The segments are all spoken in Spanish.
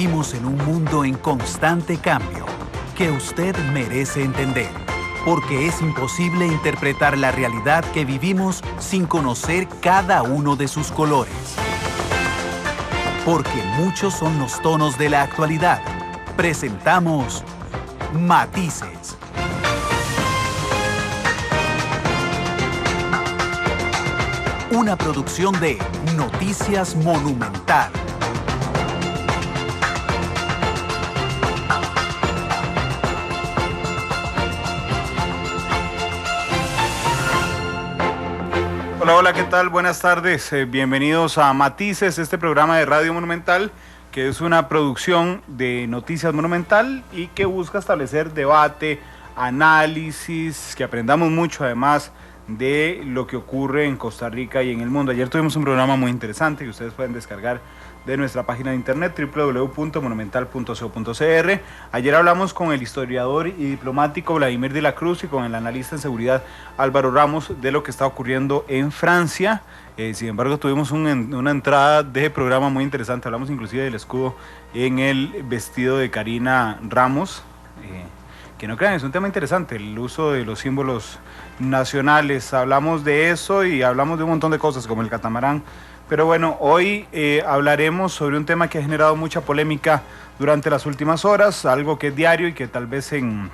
Vivimos en un mundo en constante cambio que usted merece entender, porque es imposible interpretar la realidad que vivimos sin conocer cada uno de sus colores. Porque muchos son los tonos de la actualidad. Presentamos Matices. Una producción de Noticias Monumental. Hola, hola, ¿qué tal? Buenas tardes. Bienvenidos a Matices, este programa de Radio Monumental, que es una producción de Noticias Monumental y que busca establecer debate, análisis, que aprendamos mucho además de lo que ocurre en Costa Rica y en el mundo. Ayer tuvimos un programa muy interesante que ustedes pueden descargar de nuestra página de internet www.monumental.co.cr. Ayer hablamos con el historiador y diplomático Vladimir de la Cruz y con el analista en seguridad Álvaro Ramos de lo que está ocurriendo en Francia. Sin embargo, tuvimos una entrada de programa muy interesante. Hablamos inclusive del escudo en el vestido de Karina Ramos. Que no crean, es un tema interesante, el uso de los símbolos nacionales. Hablamos de eso y hablamos de un montón de cosas como el catamarán. Pero bueno, hoy hablaremos sobre un tema que ha generado mucha polémica durante las últimas horas, algo que es diario y que tal vez en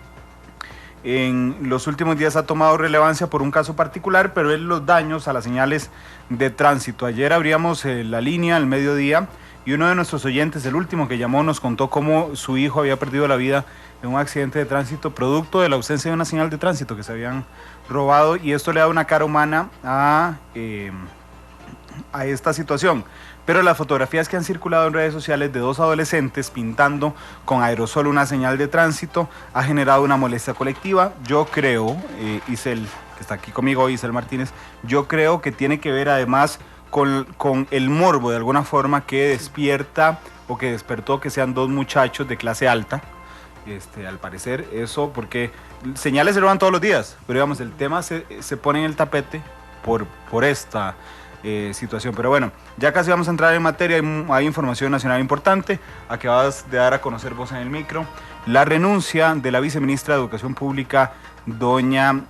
los últimos días ha tomado relevancia por un caso particular, pero es los daños a las señales de tránsito. Ayer abríamos la línea al mediodía y uno de nuestros oyentes, el último que llamó, nos contó cómo su hijo había perdido la vida en un accidente de tránsito producto de la ausencia de una señal de tránsito que se habían robado, y esto le da una cara humana a esta situación. Pero las fotografías que han circulado en redes sociales de dos adolescentes pintando con aerosol una señal de tránsito ha generado una molestia colectiva. Yo creo, Isel, que está aquí conmigo, Isel Martínez, yo creo que tiene que ver además con el morbo de alguna forma que despierta o que despertó que sean dos muchachos de clase alta. Al parecer eso, porque señales se roban todos los días, pero digamos el tema se pone en el tapete por esta situación. Pero bueno, ya casi vamos a entrar en materia. Hay información nacional importante. Acabas de dar a conocer vos en el micro la renuncia de la viceministra de Educación Pública, doña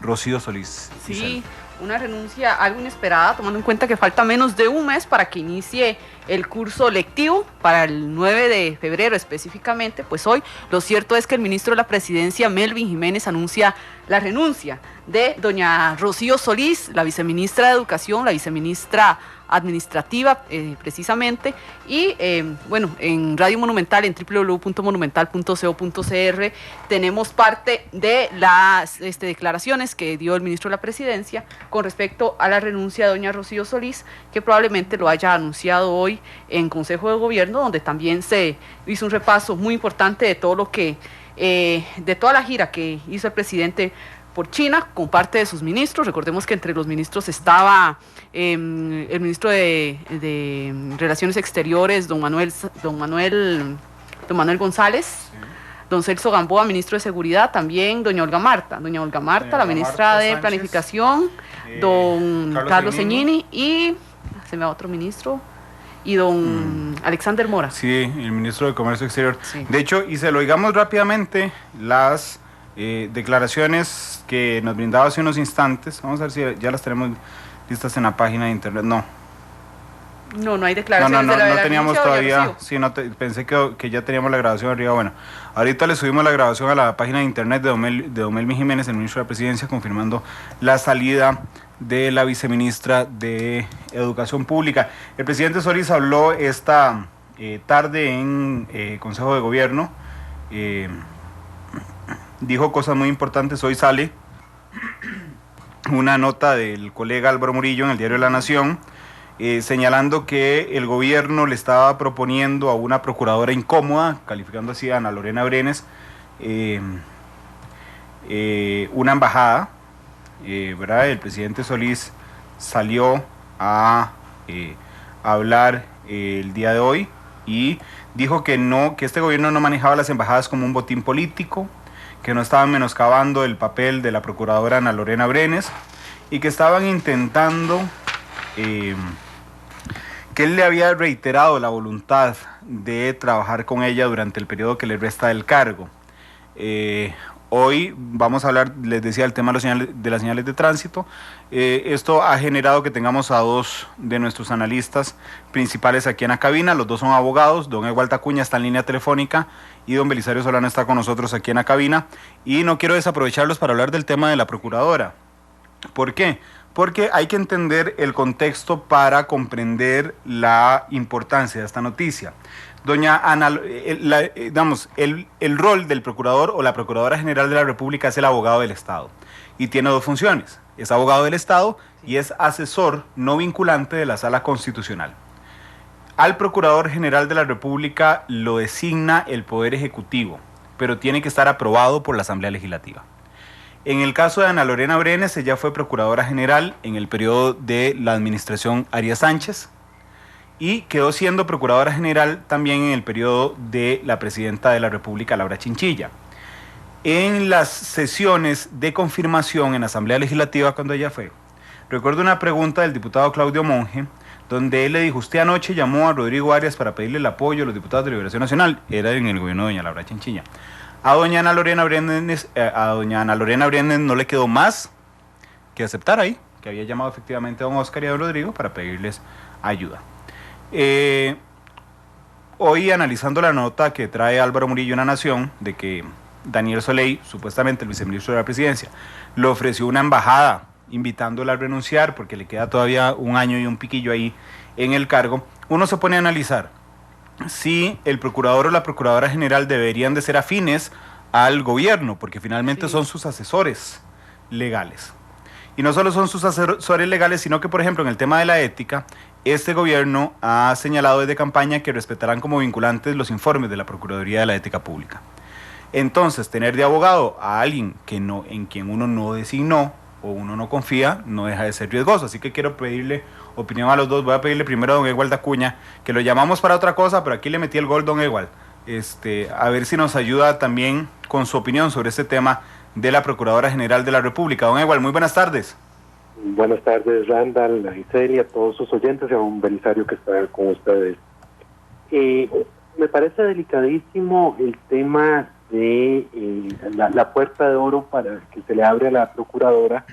Rocío Solís. Sí, Isabel. una renuncia algo inesperada, tomando en cuenta que falta menos de un mes para que inicie el curso lectivo para el 9 de febrero específicamente. Pues hoy lo cierto es que el ministro de la Presidencia, Melvin Jiménez, anuncia la renuncia de doña Rocío Solís, la viceministra de Educación, la viceministra administrativa precisamente, y bueno, en Radio Monumental, en www.monumental.co.cr tenemos parte de las declaraciones que dio el ministro de la Presidencia con respecto a la renuncia de doña Rocío Solís, que probablemente lo haya anunciado hoy en Consejo de Gobierno, donde también se hizo un repaso muy importante de todo lo que de toda la gira que hizo el presidente por China con parte de sus ministros. Recordemos que entre los ministros estaba el ministro de Relaciones Exteriores, don Manuel González, sí. Don Celso Gamboa, ministro de Seguridad, también doña Olga Marta, la ministra Marta de Sánchez, Planificación, don Carlos Ceñini y se me va otro ministro, y don Alexander Mora. Sí, el ministro de Comercio Exterior. Sí. De hecho, y se lo oigamos rápidamente las declaraciones que nos brindaba hace unos instantes. Vamos a ver si ya las tenemos listas en la página de internet. No hay declaraciones. No teníamos todavía. Sí, pensé que ya teníamos la grabación arriba. Bueno, ahorita le subimos la grabación a la página de internet de don Melvin Jiménez, el ministro de la Presidencia, confirmando la salida de la viceministra de Educación Pública. El presidente Solís habló esta tarde en Consejo de Gobierno. Dijo cosas muy importantes. Hoy sale una nota del colega Álvaro Murillo en el diario La Nación, señalando que el gobierno le estaba proponiendo a una procuradora incómoda, calificando así a Ana Lorena Brenes, una embajada, ¿verdad? El presidente Solís salió a hablar el día de hoy y dijo que este gobierno no manejaba las embajadas como un botín político, que no estaban menoscabando el papel de la procuradora Ana Lorena Brenes y que estaban intentando que él le había reiterado la voluntad de trabajar con ella durante el periodo que le resta del cargo. Hoy vamos a hablar, les decía, el tema de las señales de tránsito. Esto ha generado que tengamos a dos de nuestros analistas principales aquí en la cabina. Los dos son abogados. Don Ewald Acuña está en línea telefónica y don Belisario Solano está con nosotros aquí en la cabina. Y no quiero desaprovecharlos para hablar del tema de la procuradora. ¿Por qué? Porque hay que entender el contexto para comprender la importancia de esta noticia. Doña Ana, el rol del procurador o la Procuradora General de la República es el abogado del Estado y tiene dos funciones. Es abogado del Estado y es asesor no vinculante de la Sala Constitucional. Al Procurador General de la República lo designa el Poder Ejecutivo, pero tiene que estar aprobado por la Asamblea Legislativa. En el caso de Ana Lorena Brenes, ella fue Procuradora General en el periodo de la administración Arias Sánchez y quedó siendo Procuradora General también en el periodo de la Presidenta de la República, Laura Chinchilla. En las sesiones de confirmación en la Asamblea Legislativa, cuando ella fue, recuerdo una pregunta del diputado Claudio Monge, donde él le dijo: usted anoche llamó a Rodrigo Arias para pedirle el apoyo a los diputados de Liberación Nacional, era en el gobierno de doña Laura Chinchilla. A doña Ana Lorena Brenes no le quedó más que aceptar ahí, que había llamado efectivamente a don Oscar y a don Rodrigo para pedirles ayuda. Hoy, analizando la nota que trae Álvaro Murillo en La Nación, de que Daniel Soley, supuestamente el viceministro de la Presidencia, le ofreció una embajada invitándola a renunciar porque le queda todavía un año y un piquillo ahí en el cargo, uno se pone a analizar si el procurador o la procuradora general deberían de ser afines al gobierno, porque finalmente son sus asesores legales. Y no solo son sus asesores legales, sino que, por ejemplo, en el tema de la ética, este gobierno ha señalado desde campaña que respetarán como vinculantes los informes de la Procuraduría de la Ética Pública. Entonces, tener de abogado a alguien en quien uno no designó o uno no confía, no deja de ser riesgoso. Así que quiero pedirle opinión a los dos. Voy a pedirle primero a don Ewald Acuña, que lo llamamos para otra cosa, pero aquí le metí el gol, don Ewald. A ver si nos ayuda también con su opinión sobre este tema de la Procuradora General de la República. Don Ewald, muy buenas tardes. Buenas tardes, Randall, a Giselle y a todos sus oyentes y a un Belisario que está con ustedes. Me parece delicadísimo el tema de la puerta de oro para que se le abre a la Procuradora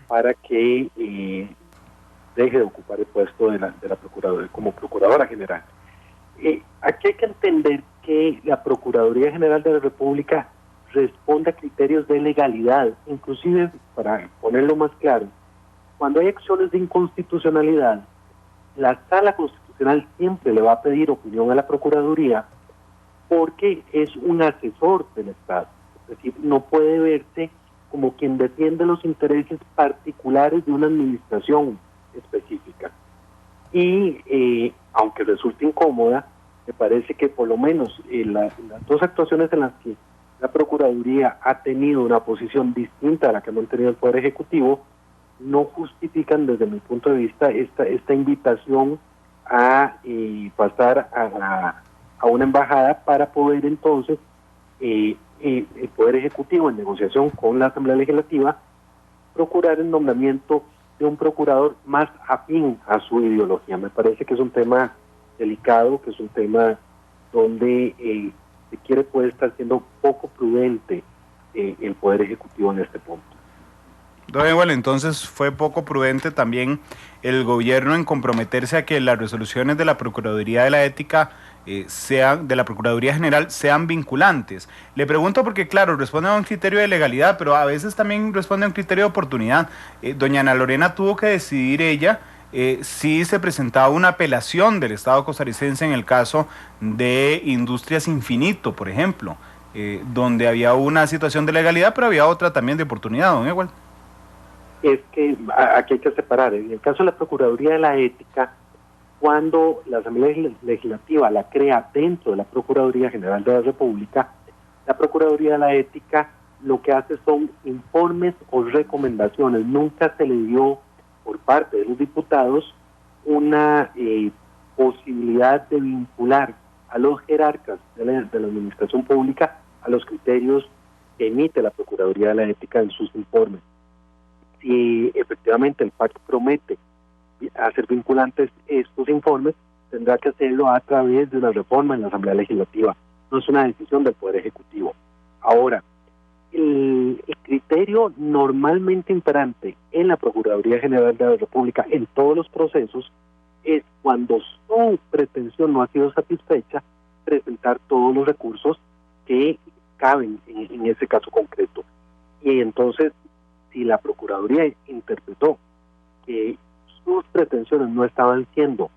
para que deje de ocupar el puesto de la Procuradora como Procuradora General. Aquí hay que entender que la Procuraduría General de la República responde a criterios de legalidad, inclusive, para ponerlo más claro, cuando hay acciones de inconstitucionalidad, la Sala Constitucional siempre le va a pedir opinión a la Procuraduría porque es un asesor del Estado, es decir, no puede verse como quien defiende los intereses particulares de una administración específica. Y aunque resulte incómoda, me parece que por lo menos las dos actuaciones en las que la Procuraduría ha tenido una posición distinta a la que ha mantenido el Poder Ejecutivo, no justifican desde mi punto de vista esta invitación a pasar a una embajada para poder entonces el Poder Ejecutivo, en negociación con la Asamblea Legislativa, procurar el nombramiento de un procurador más afín a su ideología. Me parece que es un tema delicado, que es un tema donde puede estar siendo poco prudente el Poder Ejecutivo en este punto. Don Ewald, entonces fue poco prudente también el gobierno en comprometerse a que las resoluciones de la Procuraduría de la Ética de la Procuraduría General sean vinculantes. Le pregunto porque, claro, responde a un criterio de legalidad, pero a veces también responde a un criterio de oportunidad. Doña Ana Lorena tuvo que decidir ella si se presentaba una apelación del Estado costarricense en el caso de Industrias Infinito, por ejemplo, donde había una situación de legalidad, pero había otra también de oportunidad, don Ewald. Es que aquí hay que separar. En el caso de la Procuraduría de la Ética, cuando la Asamblea Legislativa la crea dentro de la Procuraduría General de la República, la Procuraduría de la Ética lo que hace son informes o recomendaciones. Nunca se le dio por parte de los diputados una posibilidad de vincular a los jerarcas de la administración pública a los criterios que emite la Procuraduría de la Ética en sus informes. Si efectivamente el pacto promete hacer vinculantes estos informes, tendrá que hacerlo a través de una reforma en la Asamblea Legislativa. No es una decisión del Poder Ejecutivo. Ahora, el criterio normalmente imperante en la Procuraduría General de la República en todos los procesos es cuando su pretensión no ha sido satisfecha, presentar todos los recursos que caben en ese caso concreto. Y entonces, si la Procuraduría interpretó que sus pretensiones no estaban siendo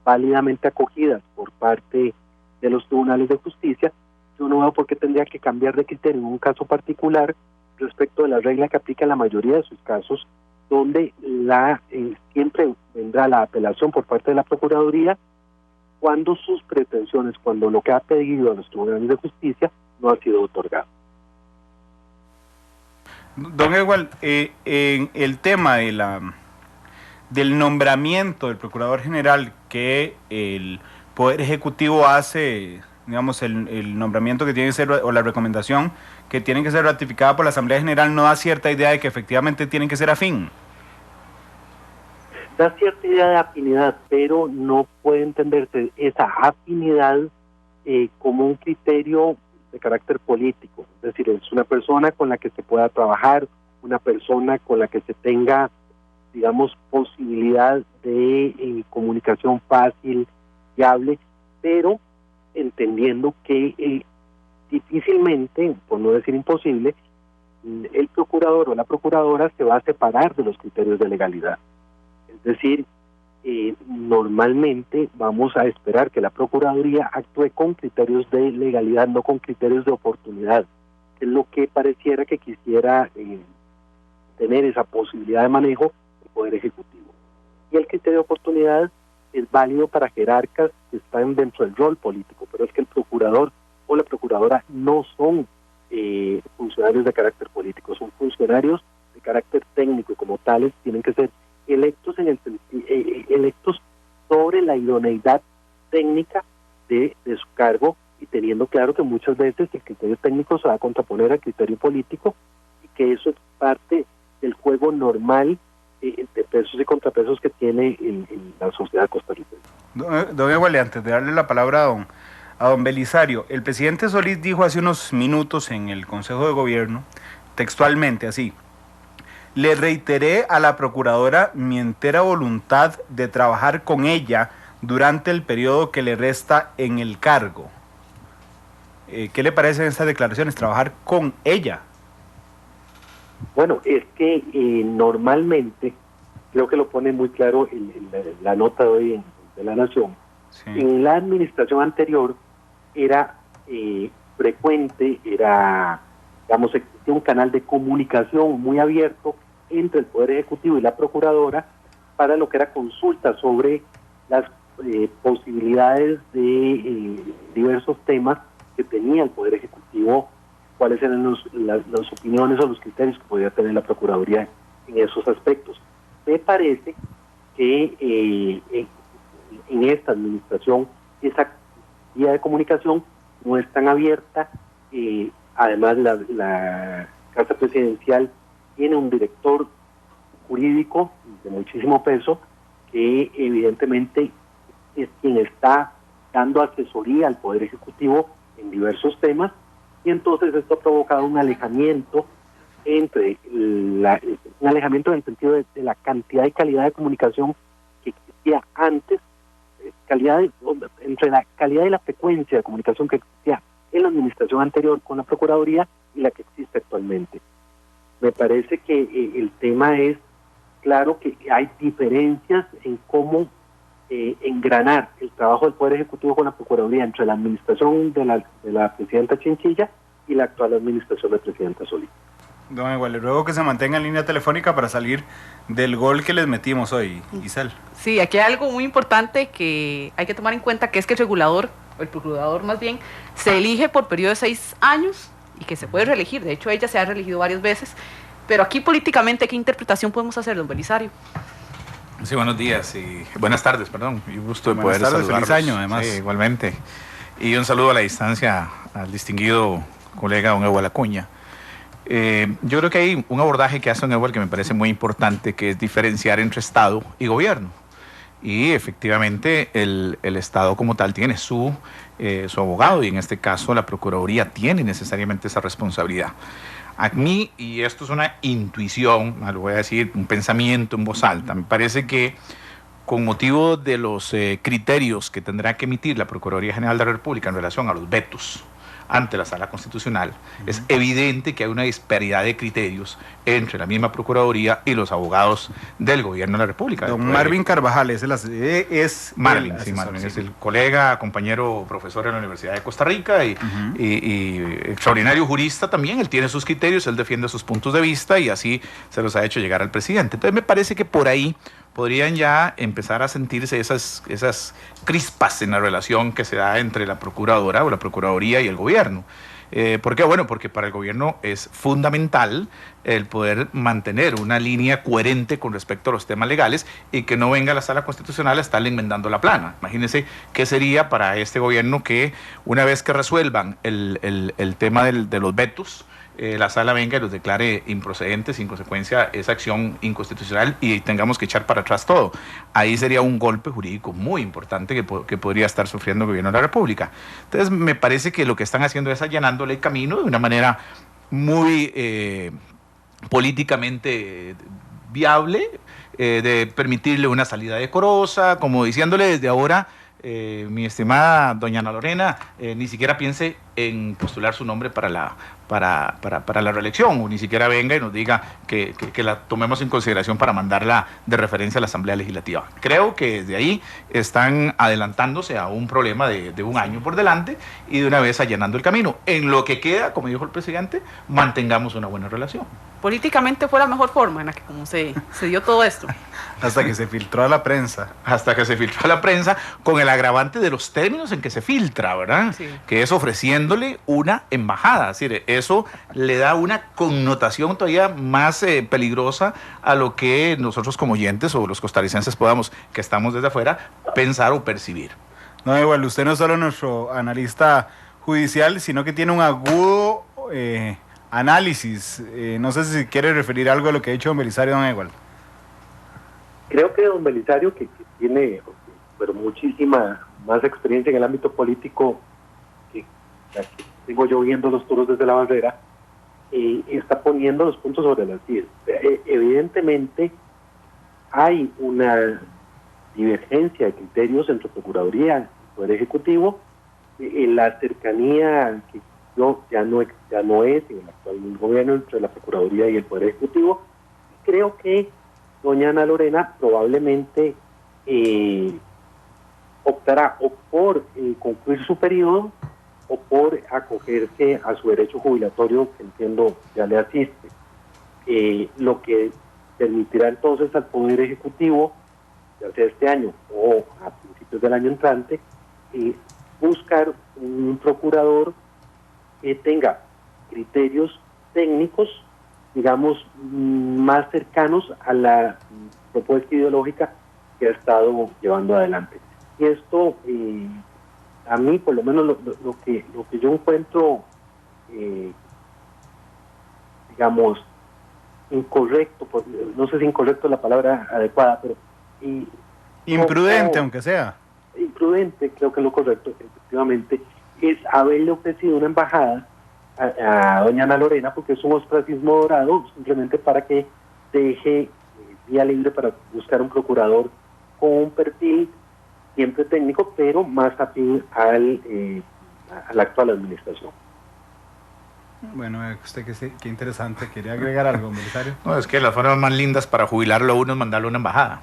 válidamente acogidas por parte de los tribunales de justicia, yo no veo por qué tendría que cambiar de criterio en un caso particular respecto de la regla que aplica en la mayoría de sus casos, donde siempre vendrá la apelación por parte de la Procuraduría cuando sus pretensiones, cuando lo que ha pedido a los tribunales de justicia no ha sido otorgado. Don Edward, en el tema del nombramiento del Procurador General, que el Poder Ejecutivo hace, digamos, el nombramiento que tiene que ser, o la recomendación que tiene que ser ratificada por la Asamblea General, ¿no da cierta idea de que efectivamente tienen que ser afín? Da cierta idea de afinidad, pero no puede entenderse esa afinidad como un criterio de carácter político. Es decir, es una persona con la que se pueda trabajar, una persona con la que se tenga, digamos, posibilidad de comunicación fácil, viable, pero entendiendo que difícilmente, por no decir imposible, el procurador o la procuradora se va a separar de los criterios de legalidad. Es decir, normalmente vamos a esperar que la Procuraduría actúe con criterios de legalidad, no con criterios de oportunidad. Es lo que pareciera que quisiera tener esa posibilidad de manejo del Poder Ejecutivo. Y el criterio de oportunidad es válido para jerarcas que están dentro del rol político, pero es que el procurador o la procuradora no son funcionarios de carácter político, son funcionarios de carácter técnico y como tales tienen que ser electos electos sobre la idoneidad técnica de su cargo, y teniendo claro que muchas veces el criterio técnico se va a contraponer al criterio político y que eso es parte del juego normal de pesos y contrapesos que tiene en la sociedad costarricense. Don Eguale, antes de darle la palabra a don Belisario, el presidente Solís dijo hace unos minutos en el Consejo de Gobierno, textualmente así: le reiteré a la procuradora mi entera voluntad de trabajar con ella durante el periodo que le resta en el cargo. ¿Qué le parecen estas declaraciones? Trabajar con ella. Bueno, es que normalmente, creo que lo pone muy claro la nota de hoy de La Nación, sí. En la administración anterior era frecuente, digamos, existía un canal de comunicación muy abierto entre el Poder Ejecutivo y la Procuradora para lo que era consulta sobre las posibilidades de diversos temas que tenía el Poder Ejecutivo, cuáles eran las opiniones o los criterios que podía tener la Procuraduría en esos aspectos. Me parece que en esta administración esa vía de comunicación no es tan abierta. Además, la Casa Presidencial tiene un director jurídico de muchísimo peso que evidentemente es quien está dando asesoría al Poder Ejecutivo en diversos temas, y entonces esto ha provocado un alejamiento un alejamiento en el sentido de la cantidad y calidad de comunicación que existía antes, entre la calidad y la frecuencia de comunicación que existía en la administración anterior con la Procuraduría y la que existe actualmente. Me parece que el tema es claro que hay diferencias en cómo engranar el trabajo del Poder Ejecutivo con la Procuraduría entre la administración de la presidenta Chinchilla y la actual administración del presidente Solís. Don Egual, le ruego que se mantenga en línea telefónica para salir del gol que les metimos hoy, Giselle. Sí, aquí hay algo muy importante que hay que tomar en cuenta, que es que el regulador, o el procurador más bien, se elige por periodo de 6 años y que se puede reelegir. De hecho, ella se ha reelegido varias veces. Pero aquí políticamente, ¿qué interpretación podemos hacer, don Belisario? Sí, buenos días y buenas tardes, perdón. Y gusto de poder saludarlos. Feliz año, además. Sí, igualmente. Y un saludo a la distancia al distinguido colega don Egual Acuña. Yo creo que hay un abordaje que hace don Egual que me parece muy importante, que es diferenciar entre Estado y gobierno. y efectivamente el Estado como tal tiene su abogado, y en este caso la Procuraduría tiene necesariamente esa responsabilidad. A mí, y esto es una intuición, lo voy a decir, un pensamiento en voz alta, me parece que con motivo de los criterios que tendrá que emitir la Procuraduría General de la República en relación a los vetos ante la Sala Constitucional, es evidente que hay una disparidad de criterios entre la misma Procuraduría y los abogados del Gobierno de la República. Don Marvin Carvajal es Marvin, es el colega, compañero, profesor en la Universidad de Costa Rica y extraordinario jurista también. Él tiene sus criterios, él defiende sus puntos de vista y así se los ha hecho llegar al presidente. Entonces me parece que por ahí podrían ya empezar a sentirse esas crispas en la relación que se da entre la Procuradora o la Procuraduría y el Gobierno. ¿Por qué? Bueno, porque para el Gobierno es fundamental el poder mantener una línea coherente con respecto a los temas legales y que no venga la Sala Constitucional a estarle enmendando la plana. Imagínense qué sería para este Gobierno que una vez que resuelvan el tema de los vetos, la Sala venga y los declare improcedentes, sin consecuencia esa acción inconstitucional, y tengamos que echar para atrás todo. Ahí sería un golpe jurídico muy importante que podría estar sufriendo el Gobierno de la República. Entonces me parece que lo que están haciendo es allanándole el camino de una manera muy políticamente viable, de permitirle una salida decorosa, como diciéndole desde ahora: mi estimada doña Ana Lorena, ni siquiera piense en postular su nombre para la reelección, o ni siquiera venga y nos diga que la tomemos en consideración para mandarla de referencia a la Asamblea Legislativa. Creo que desde ahí están adelantándose a un problema de un año por delante y de una vez allanando el camino. En lo que queda, como dijo el presidente, mantengamos una buena relación. Políticamente fue la mejor forma en la que como se dio todo esto. Hasta que se filtró a la prensa. Hasta que se filtró a la prensa, con el agravante de los términos en que se filtra, ¿verdad? Sí. Que es ofreciéndole una embajada. Es decir, eso le da una connotación todavía más peligrosa a lo que nosotros como oyentes o los costarricenses podamos, que estamos desde afuera, pensar o percibir. No, igual, usted no es solo nuestro analista judicial, sino que tiene un agudo análisis. No sé si quiere referir algo a lo que ha dicho don Belisario, don Ewald. Creo que don Belisario, que tiene pero muchísima más experiencia en el ámbito político que la que tengo yo viendo los toros desde la barrera, está poniendo los puntos sobre las sillas. Evidentemente hay una divergencia de criterios entre Procuraduría y Poder Ejecutivo. La cercanía que ya no es en el actual gobierno entre la Procuraduría y el Poder Ejecutivo. Creo que doña Ana Lorena probablemente optará o por concluir su periodo o por acogerse a su derecho jubilatorio, que entiendo ya le asiste, lo que permitirá entonces al Poder Ejecutivo, ya sea este año o a principios del año entrante, buscar un procurador que tenga criterios técnicos, digamos, más cercanos a la propuesta ideológica que ha estado llevando adelante. Y esto, a mí, por lo menos, lo que yo encuentro, digamos, incorrecto, no sé si incorrecto es la palabra adecuada, pero... imprudente, aunque sea. Imprudente, creo que es lo correcto, efectivamente, es haberle ofrecido una embajada a doña Ana Lorena, porque es un ostracismo dorado, simplemente para que deje vía libre para buscar un procurador con un perfil siempre técnico, pero más afín a la actual administración. Bueno, usted qué interesante. ¿Quería agregar algo, Belisario? No, es que las formas más lindas para jubilarlo a uno es mandarlo a una embajada,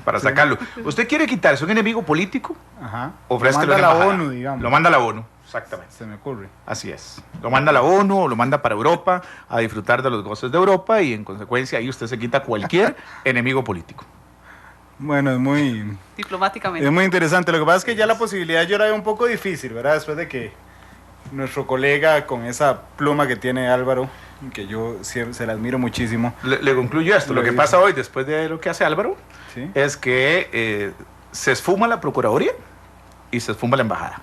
para sacarlo. ¿Usted quiere quitarse un enemigo político? Ajá. Ofrézcalo Lo manda a a la la ONU, digamos. Lo manda a la ONU, exactamente. Se me ocurre. Así es. Lo manda a la ONU o lo manda para Europa a disfrutar de los goces de Europa, y en consecuencia ahí usted se quita cualquier enemigo político. Bueno, es muy interesante. Lo que pasa es que ya la posibilidad yo la veo un poco difícil, ¿verdad? Después de que nuestro colega, con esa pluma que tiene Álvaro, que yo se la admiro muchísimo. Le concluyo esto. Lo que pasa hoy, después de lo que hace Álvaro, ¿sí?, es que se esfuma la Procuraduría y se esfuma la embajada.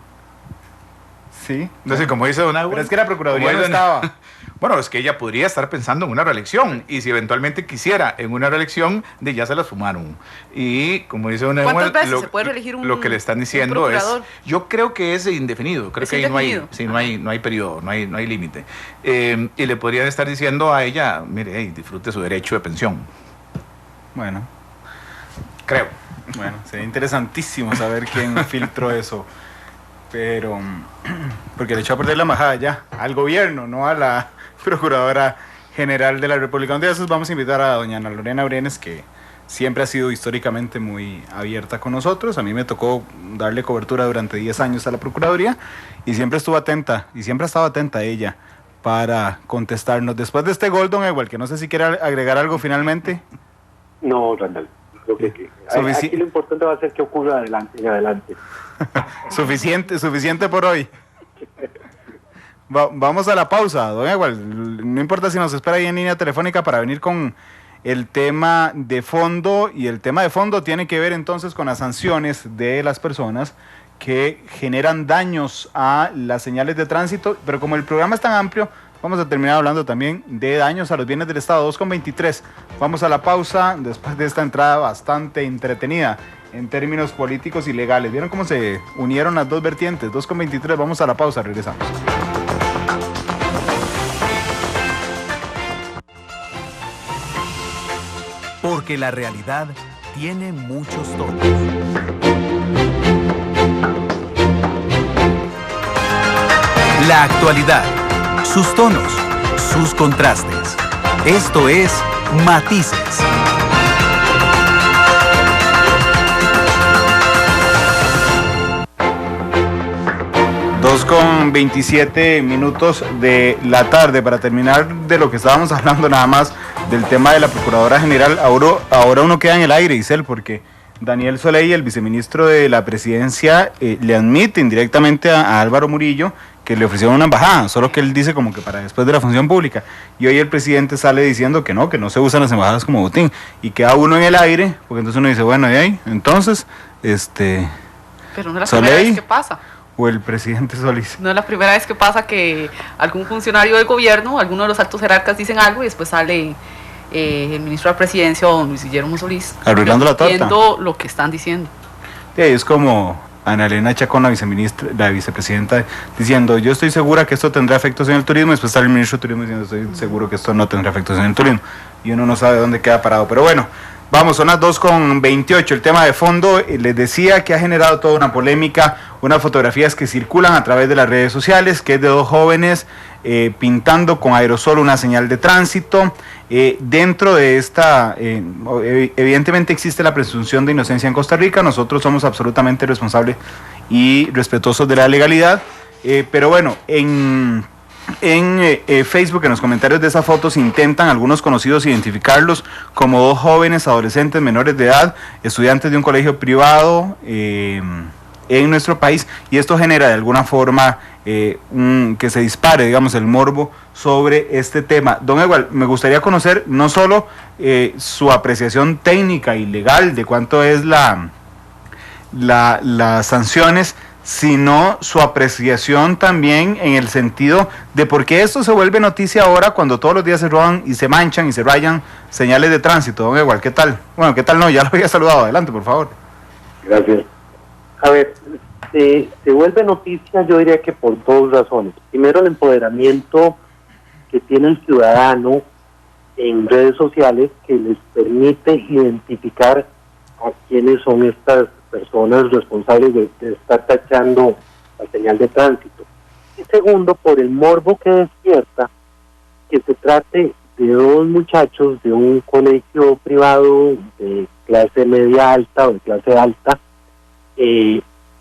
Sí. Entonces, como dice don Agua. Pero es que la Procuraduría no estaba. Bueno, es que ella podría estar pensando en una reelección, y si eventualmente quisiera en una reelección, ya se las fumaron. Y como dice don Agua, ¿cuántas veces se puede reelegir lo que le están diciendo es, yo creo que es indefinido, creo ¿Es que ahí indefinido? no hay periodo, no hay límite. Y le podrían estar diciendo a ella, mire, disfrute su derecho de pensión. Bueno. Creo. Bueno, sería interesantísimo saber quién filtró eso. Pero, porque le echó a perder la embajada ya, al gobierno, no a la Procuradora General de la República. Un día de esos vamos a invitar a doña Ana Lorena Brenes, que siempre ha sido históricamente muy abierta con nosotros. A mí me tocó darle cobertura durante 10 años a la Procuraduría y siempre estuvo atenta, y siempre ha estado atenta ella para contestarnos. Después de este gol, don Ewald, que no sé si quiere agregar algo finalmente. No, Randall. Creo que aquí lo importante va a ser que ocurra en adelante. Suficiente por hoy. Vamos a la pausa, don Ewald. No importa si nos espera ahí en línea telefónica para venir con el tema de fondo, y el tema de fondo tiene que ver entonces con las sanciones de las personas que generan daños a las señales de tránsito, pero como el programa es tan amplio, vamos a terminar hablando también de daños a los bienes del Estado. 2:23. Vamos a la pausa después de esta entrada bastante entretenida en términos políticos y legales. ¿Vieron cómo se unieron las dos vertientes? 2:23. Vamos a la pausa, regresamos. Porque la realidad tiene muchos tonos. La actualidad, sus tonos, sus contrastes. Esto es Matices. Con 27 minutos de la tarde. Para terminar de lo que estábamos hablando, nada más del tema de la Procuradora General, ahora uno queda en el aire, Isel, porque Daniel Soley, el viceministro de la Presidencia, le admite indirectamente a Álvaro Murillo que le ofrecieron una embajada, solo que él dice como que para después de la función pública, y hoy el presidente sale diciendo que no se usan las embajadas como botín, y queda uno en el aire, porque entonces uno dice, bueno, de ahí, entonces, pero no es la primera vez que pasa. O el presidente Solís. No es la primera vez que pasa que algún funcionario del gobierno, alguno de los altos jerarcas dicen algo y después sale el ministro de la Presidencia o don Luis Guillermo Solís arreglando la torta, diciendo lo que están diciendo. Sí, es como Ana Elena Chacón, la vicepresidenta, diciendo, yo estoy segura que esto tendrá efectos en el turismo, y después sale el ministro de Turismo diciendo, estoy seguro que esto no tendrá efectos en el turismo, y uno no sabe dónde queda parado. Pero bueno, vamos, son las 2:28. El tema de fondo, les decía que ha generado toda una polémica, unas fotografías que circulan a través de las redes sociales, que es de dos jóvenes pintando con aerosol una señal de tránsito. Dentro de esta, evidentemente existe la presunción de inocencia en Costa Rica, nosotros somos absolutamente responsables y respetuosos de la legalidad, pero bueno, en Facebook, en los comentarios de esas fotos, intentan algunos conocidos identificarlos como dos jóvenes adolescentes menores de edad, estudiantes de un colegio privado en nuestro país, y esto genera de alguna forma que se dispare, digamos, el morbo sobre este tema. Don Ewald, me gustaría conocer no solo su apreciación técnica y legal de cuánto es las sanciones, sino su apreciación también en el sentido de por qué esto se vuelve noticia ahora cuando todos los días se roban y se manchan y se rayan señales de tránsito. Don Ewald, ¿qué tal? Bueno, ¿qué tal? No, ya lo había saludado. Adelante, por favor. Gracias. A ver, se vuelve noticia, yo diría que por dos razones. Primero, el empoderamiento que tiene el ciudadano en redes sociales, que les permite identificar a quiénes son estas personas responsables de estar tachando la señal de tránsito. Y segundo, por el morbo que despierta que se trate de dos muchachos de un colegio privado de clase media alta o de clase alta,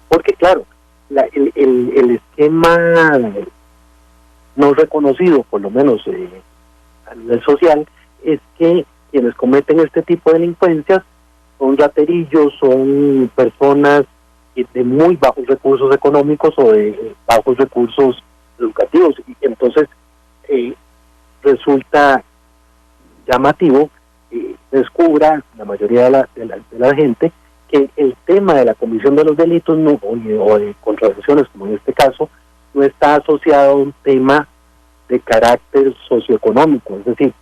porque claro, el esquema no reconocido, por lo menos a nivel social, es que quienes cometen este tipo de delincuencias son raterillos, son personas de muy bajos recursos económicos o de bajos recursos educativos, y entonces resulta llamativo descubra la mayoría de la gente que el tema de la comisión de los delitos o de contravenciones, como en este caso, no está asociado a un tema de carácter socioeconómico. Es decir,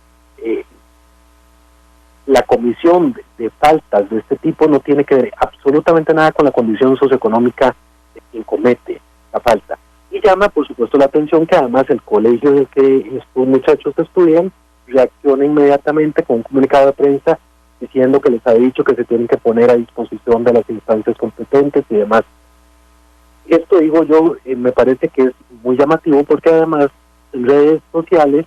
la comisión de faltas de este tipo no tiene que ver absolutamente nada con la condición socioeconómica de quien comete la falta. Y llama, por supuesto, la atención que además el colegio en el que estos muchachos estudian reacciona inmediatamente con un comunicado de prensa diciendo que les ha dicho que se tienen que poner a disposición de las instancias competentes y demás. Esto, digo yo, me parece que es muy llamativo porque además en redes sociales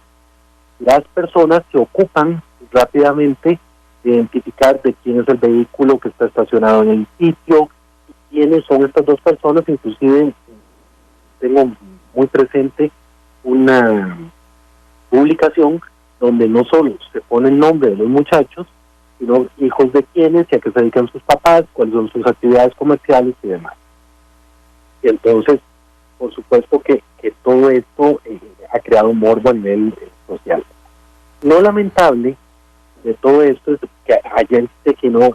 las personas se ocupan rápidamente de identificar de quién es el vehículo que está estacionado en el sitio, quiénes son estas dos personas. Inclusive tengo muy presente una publicación donde no solo se pone el nombre de los muchachos, sino hijos de quiénes y a qué se dedican sus papás, cuáles son sus actividades comerciales y demás. Y entonces, por supuesto que todo esto ha creado un morbo a nivel social. Lo lamentable de todo esto es que ayer se generó,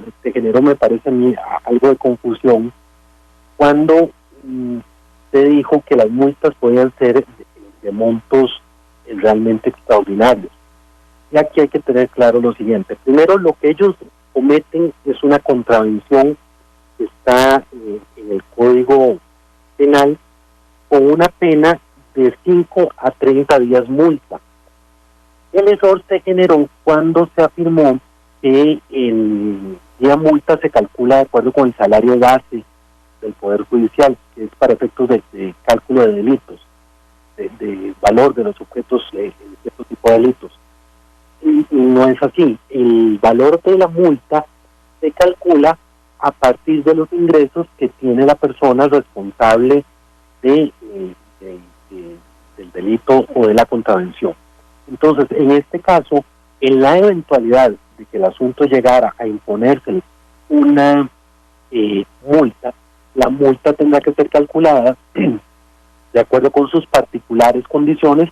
me parece a mí, algo de confusión cuando se dijo que las multas podían ser de montos realmente extraordinarios. Y aquí hay que tener claro lo siguiente. Primero, lo que ellos cometen es una contravención que está en el Código Penal con una pena de 5 a 30 días multa. El error se generó cuando se afirmó que el día multa se calcula de acuerdo con el salario base del Poder Judicial, que es para efectos de cálculo de delitos, de valor de los sujetos en cierto tipo de delitos. Y no es así. El valor de la multa se calcula a partir de los ingresos que tiene la persona responsable del delito o de la contravención. Entonces, en este caso, en la eventualidad de que el asunto llegara a imponerse una multa, la multa tendrá que ser calculada de acuerdo con sus particulares condiciones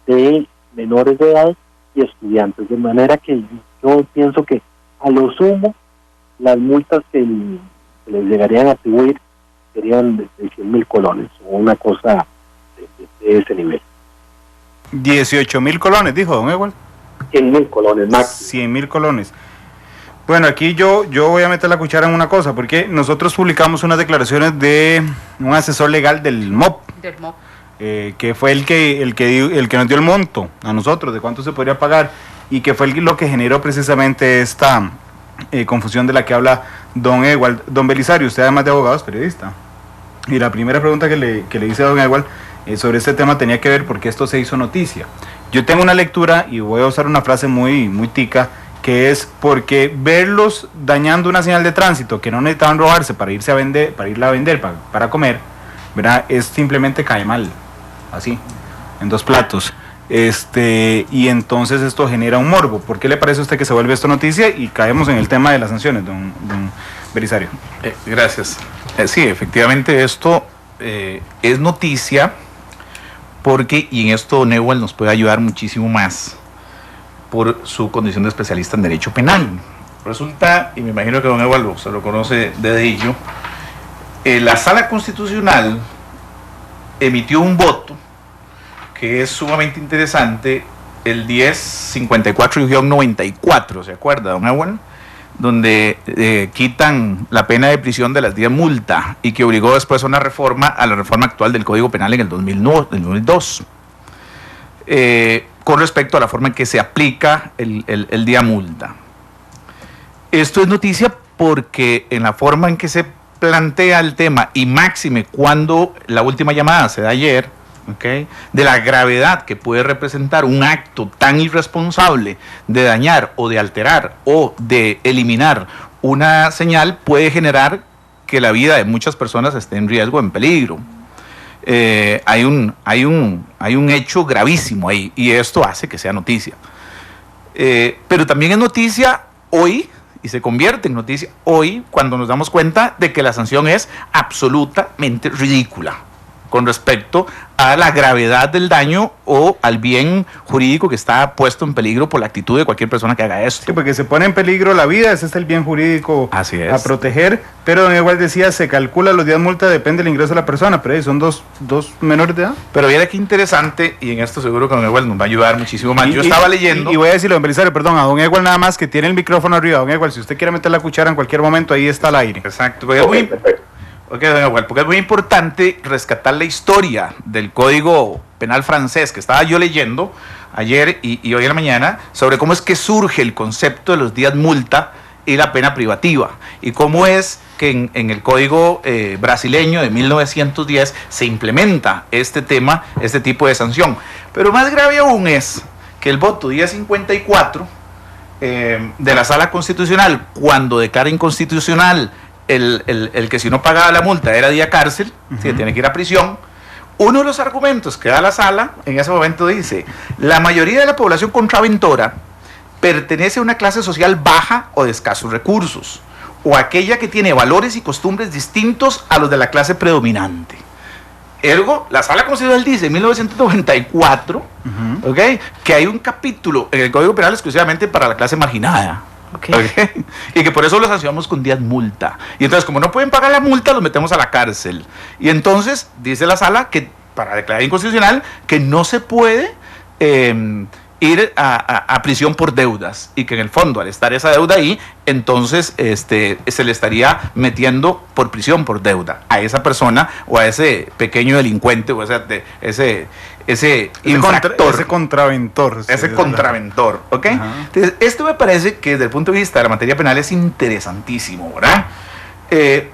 de menores de edad y estudiantes, de manera que yo pienso que a lo sumo las multas que les llegarían a atribuir serían de 100.000 colones o una cosa de ese nivel. 18.000 colones, dijo don Ewald. 100.000 colones máximo. 100.000 colones. Bueno, aquí yo voy a meter la cuchara en una cosa, porque nosotros publicamos unas declaraciones de un asesor legal del MOP. Del MOP. Que fue el que nos dio el monto a nosotros de cuánto se podría pagar y que fue lo que generó precisamente esta confusión de la que habla don Ewald. Don Belisario, usted además de abogado es periodista, y la primera pregunta que le hice a don Ewald sobre este tema tenía que ver porque esto se hizo noticia. Yo tengo una lectura y voy a usar una frase muy tica, que es porque verlos dañando una señal de tránsito que no necesitaban robarse para irse a vender, para irla a vender, para comer, ¿verdad? Es simplemente cae mal, así, en dos platos. Y entonces esto genera un morbo. ¿Por qué le parece a usted que se vuelve esto noticia? Y caemos en el tema de las sanciones, don Belisario. Gracias. Sí, efectivamente esto es noticia porque, y en esto Newell nos puede ayudar muchísimo más por su condición de especialista en derecho penal. Resulta, y me imagino que don Newell se lo conoce de dedillo, la Sala Constitucional emitió un voto que es sumamente interesante, el 1054-94, ¿se acuerda, don Ewald? Donde quitan la pena de prisión de las 10 multas y que obligó después a una reforma, a la reforma actual del Código Penal en el 2002, con respecto a la forma en que se aplica el día multa. Esto es noticia porque en la forma en que se plantea el tema, y máxime cuando la última llamada se da ayer, ¿okay?, de la gravedad que puede representar un acto tan irresponsable de dañar o de alterar o de eliminar una señal, puede generar que la vida de muchas personas esté en riesgo, en peligro. Hay un hecho gravísimo ahí y esto hace que sea noticia. Pero también es noticia hoy, y se convierte en noticia hoy, cuando nos damos cuenta de que la sanción es absolutamente ridícula. con respecto a la gravedad del daño o al bien jurídico que está puesto en peligro por la actitud de cualquier persona que haga esto. Sí, porque se pone en peligro la vida, ese es el bien jurídico a proteger, pero don igual decía, se calcula los días multa, depende del ingreso de la persona, pero son dos menores de edad. Pero viera qué interesante, y en esto seguro que don Igual nos va a ayudar muchísimo más. Yo estaba leyendo... Y voy a decirle, don Belisario, perdón, a don Igual nada más, que tiene el micrófono arriba. Don Igual, si usted quiere meter la cuchara en cualquier momento, ahí está al aire. Exacto, porque es muy importante rescatar la historia del Código Penal francés que estaba yo leyendo ayer y hoy en la mañana sobre cómo es que surge el concepto de los días multa y la pena privativa y cómo es que en el Código brasileño de 1910 se implementa este tipo de sanción. Pero más grave aún es que el voto 1054 de la Sala Constitucional, cuando declara inconstitucional el que si no pagaba la multa era día cárcel, que tiene que ir a prisión, uno de los argumentos que da la Sala en ese momento dice: la mayoría de la población contraventora pertenece a una clase social baja o de escasos recursos, o aquella que tiene valores y costumbres distintos a los de la clase predominante. Ergo, la Sala Constitucional dice en 1994 que hay un capítulo en el Código Penal exclusivamente para la clase marginada. Y que por eso los sancionamos con días multa. Y entonces, como no pueden pagar la multa, los metemos a la cárcel. Y entonces dice la Sala que para declarar inconstitucional que no se puede ir a prisión por deudas, y que en el fondo, al estar esa deuda ahí, entonces se le estaría metiendo por prisión por deuda a esa persona o a ese pequeño delincuente o ese infractor, ese contraventor. Ese contraventor, ¿ok? Entonces, esto me parece que desde el punto de vista de la materia penal es interesantísimo, ¿verdad?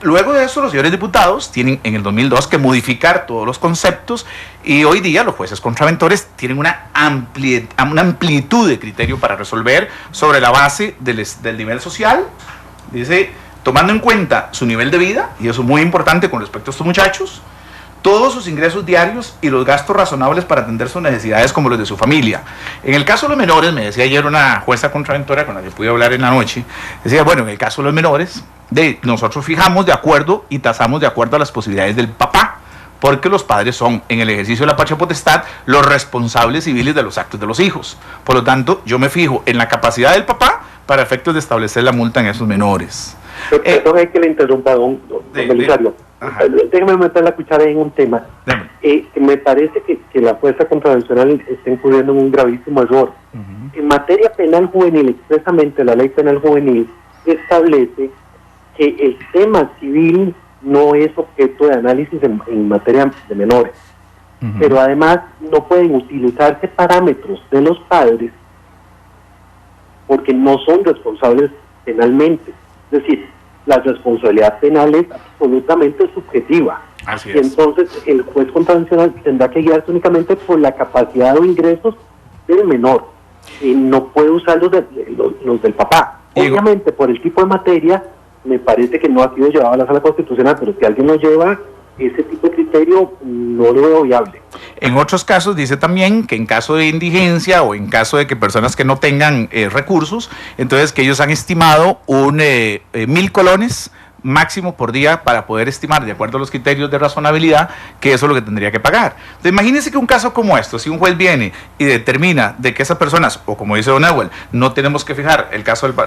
Luego de eso, los señores diputados tienen en el 2002 que modificar todos los conceptos, y hoy día los jueces contraventores tienen una amplitud de criterio para resolver sobre la base del nivel social. Dice, tomando en cuenta su nivel de vida, y eso es muy importante con respecto a estos muchachos, todos sus ingresos diarios y los gastos razonables para atender sus necesidades como los de su familia. En el caso de los menores, me decía ayer una jueza contraventora con la que pude hablar en la noche, decía, bueno, en el caso de los menores, nosotros fijamos de acuerdo y tasamos de acuerdo a las posibilidades del papá, porque los padres son, en el ejercicio de la patria potestad, los responsables civiles de los actos de los hijos. Por lo tanto, yo me fijo en la capacidad del papá para efectos de establecer la multa en esos menores. Perdón, hay que le interrumpa, don Belisario. Déjeme meter la cuchara en un tema. Me parece que la fuerza contravencional está incurriendo en un gravísimo error. En materia penal juvenil, expresamente la ley penal juvenil establece que el tema civil no es objeto de análisis en materia de menores, pero además no pueden utilizarse parámetros de los padres porque no son responsables penalmente. Es decir, la responsabilidad penal es absolutamente subjetiva. Así es. Y entonces el juez contravencional tendrá que guiarse únicamente por la capacidad o ingresos del menor. Y no puede usar los del papá. Obviamente, por el tipo de materia, me parece que no ha sido llevado a la Sala Constitucional, pero si alguien lo lleva, ese tipo de criterio no lo veo viable. En otros casos dice también que en caso de indigencia o en caso de que personas que no tengan recursos, entonces que ellos han estimado 1,000 colones máximo por día para poder estimar, de acuerdo a los criterios de razonabilidad, que eso es lo que tendría que pagar. Entonces, imagínense que un caso como esto, si un juez viene y determina de que esas personas, o como dice don Ewell, no tenemos que fijar el caso de los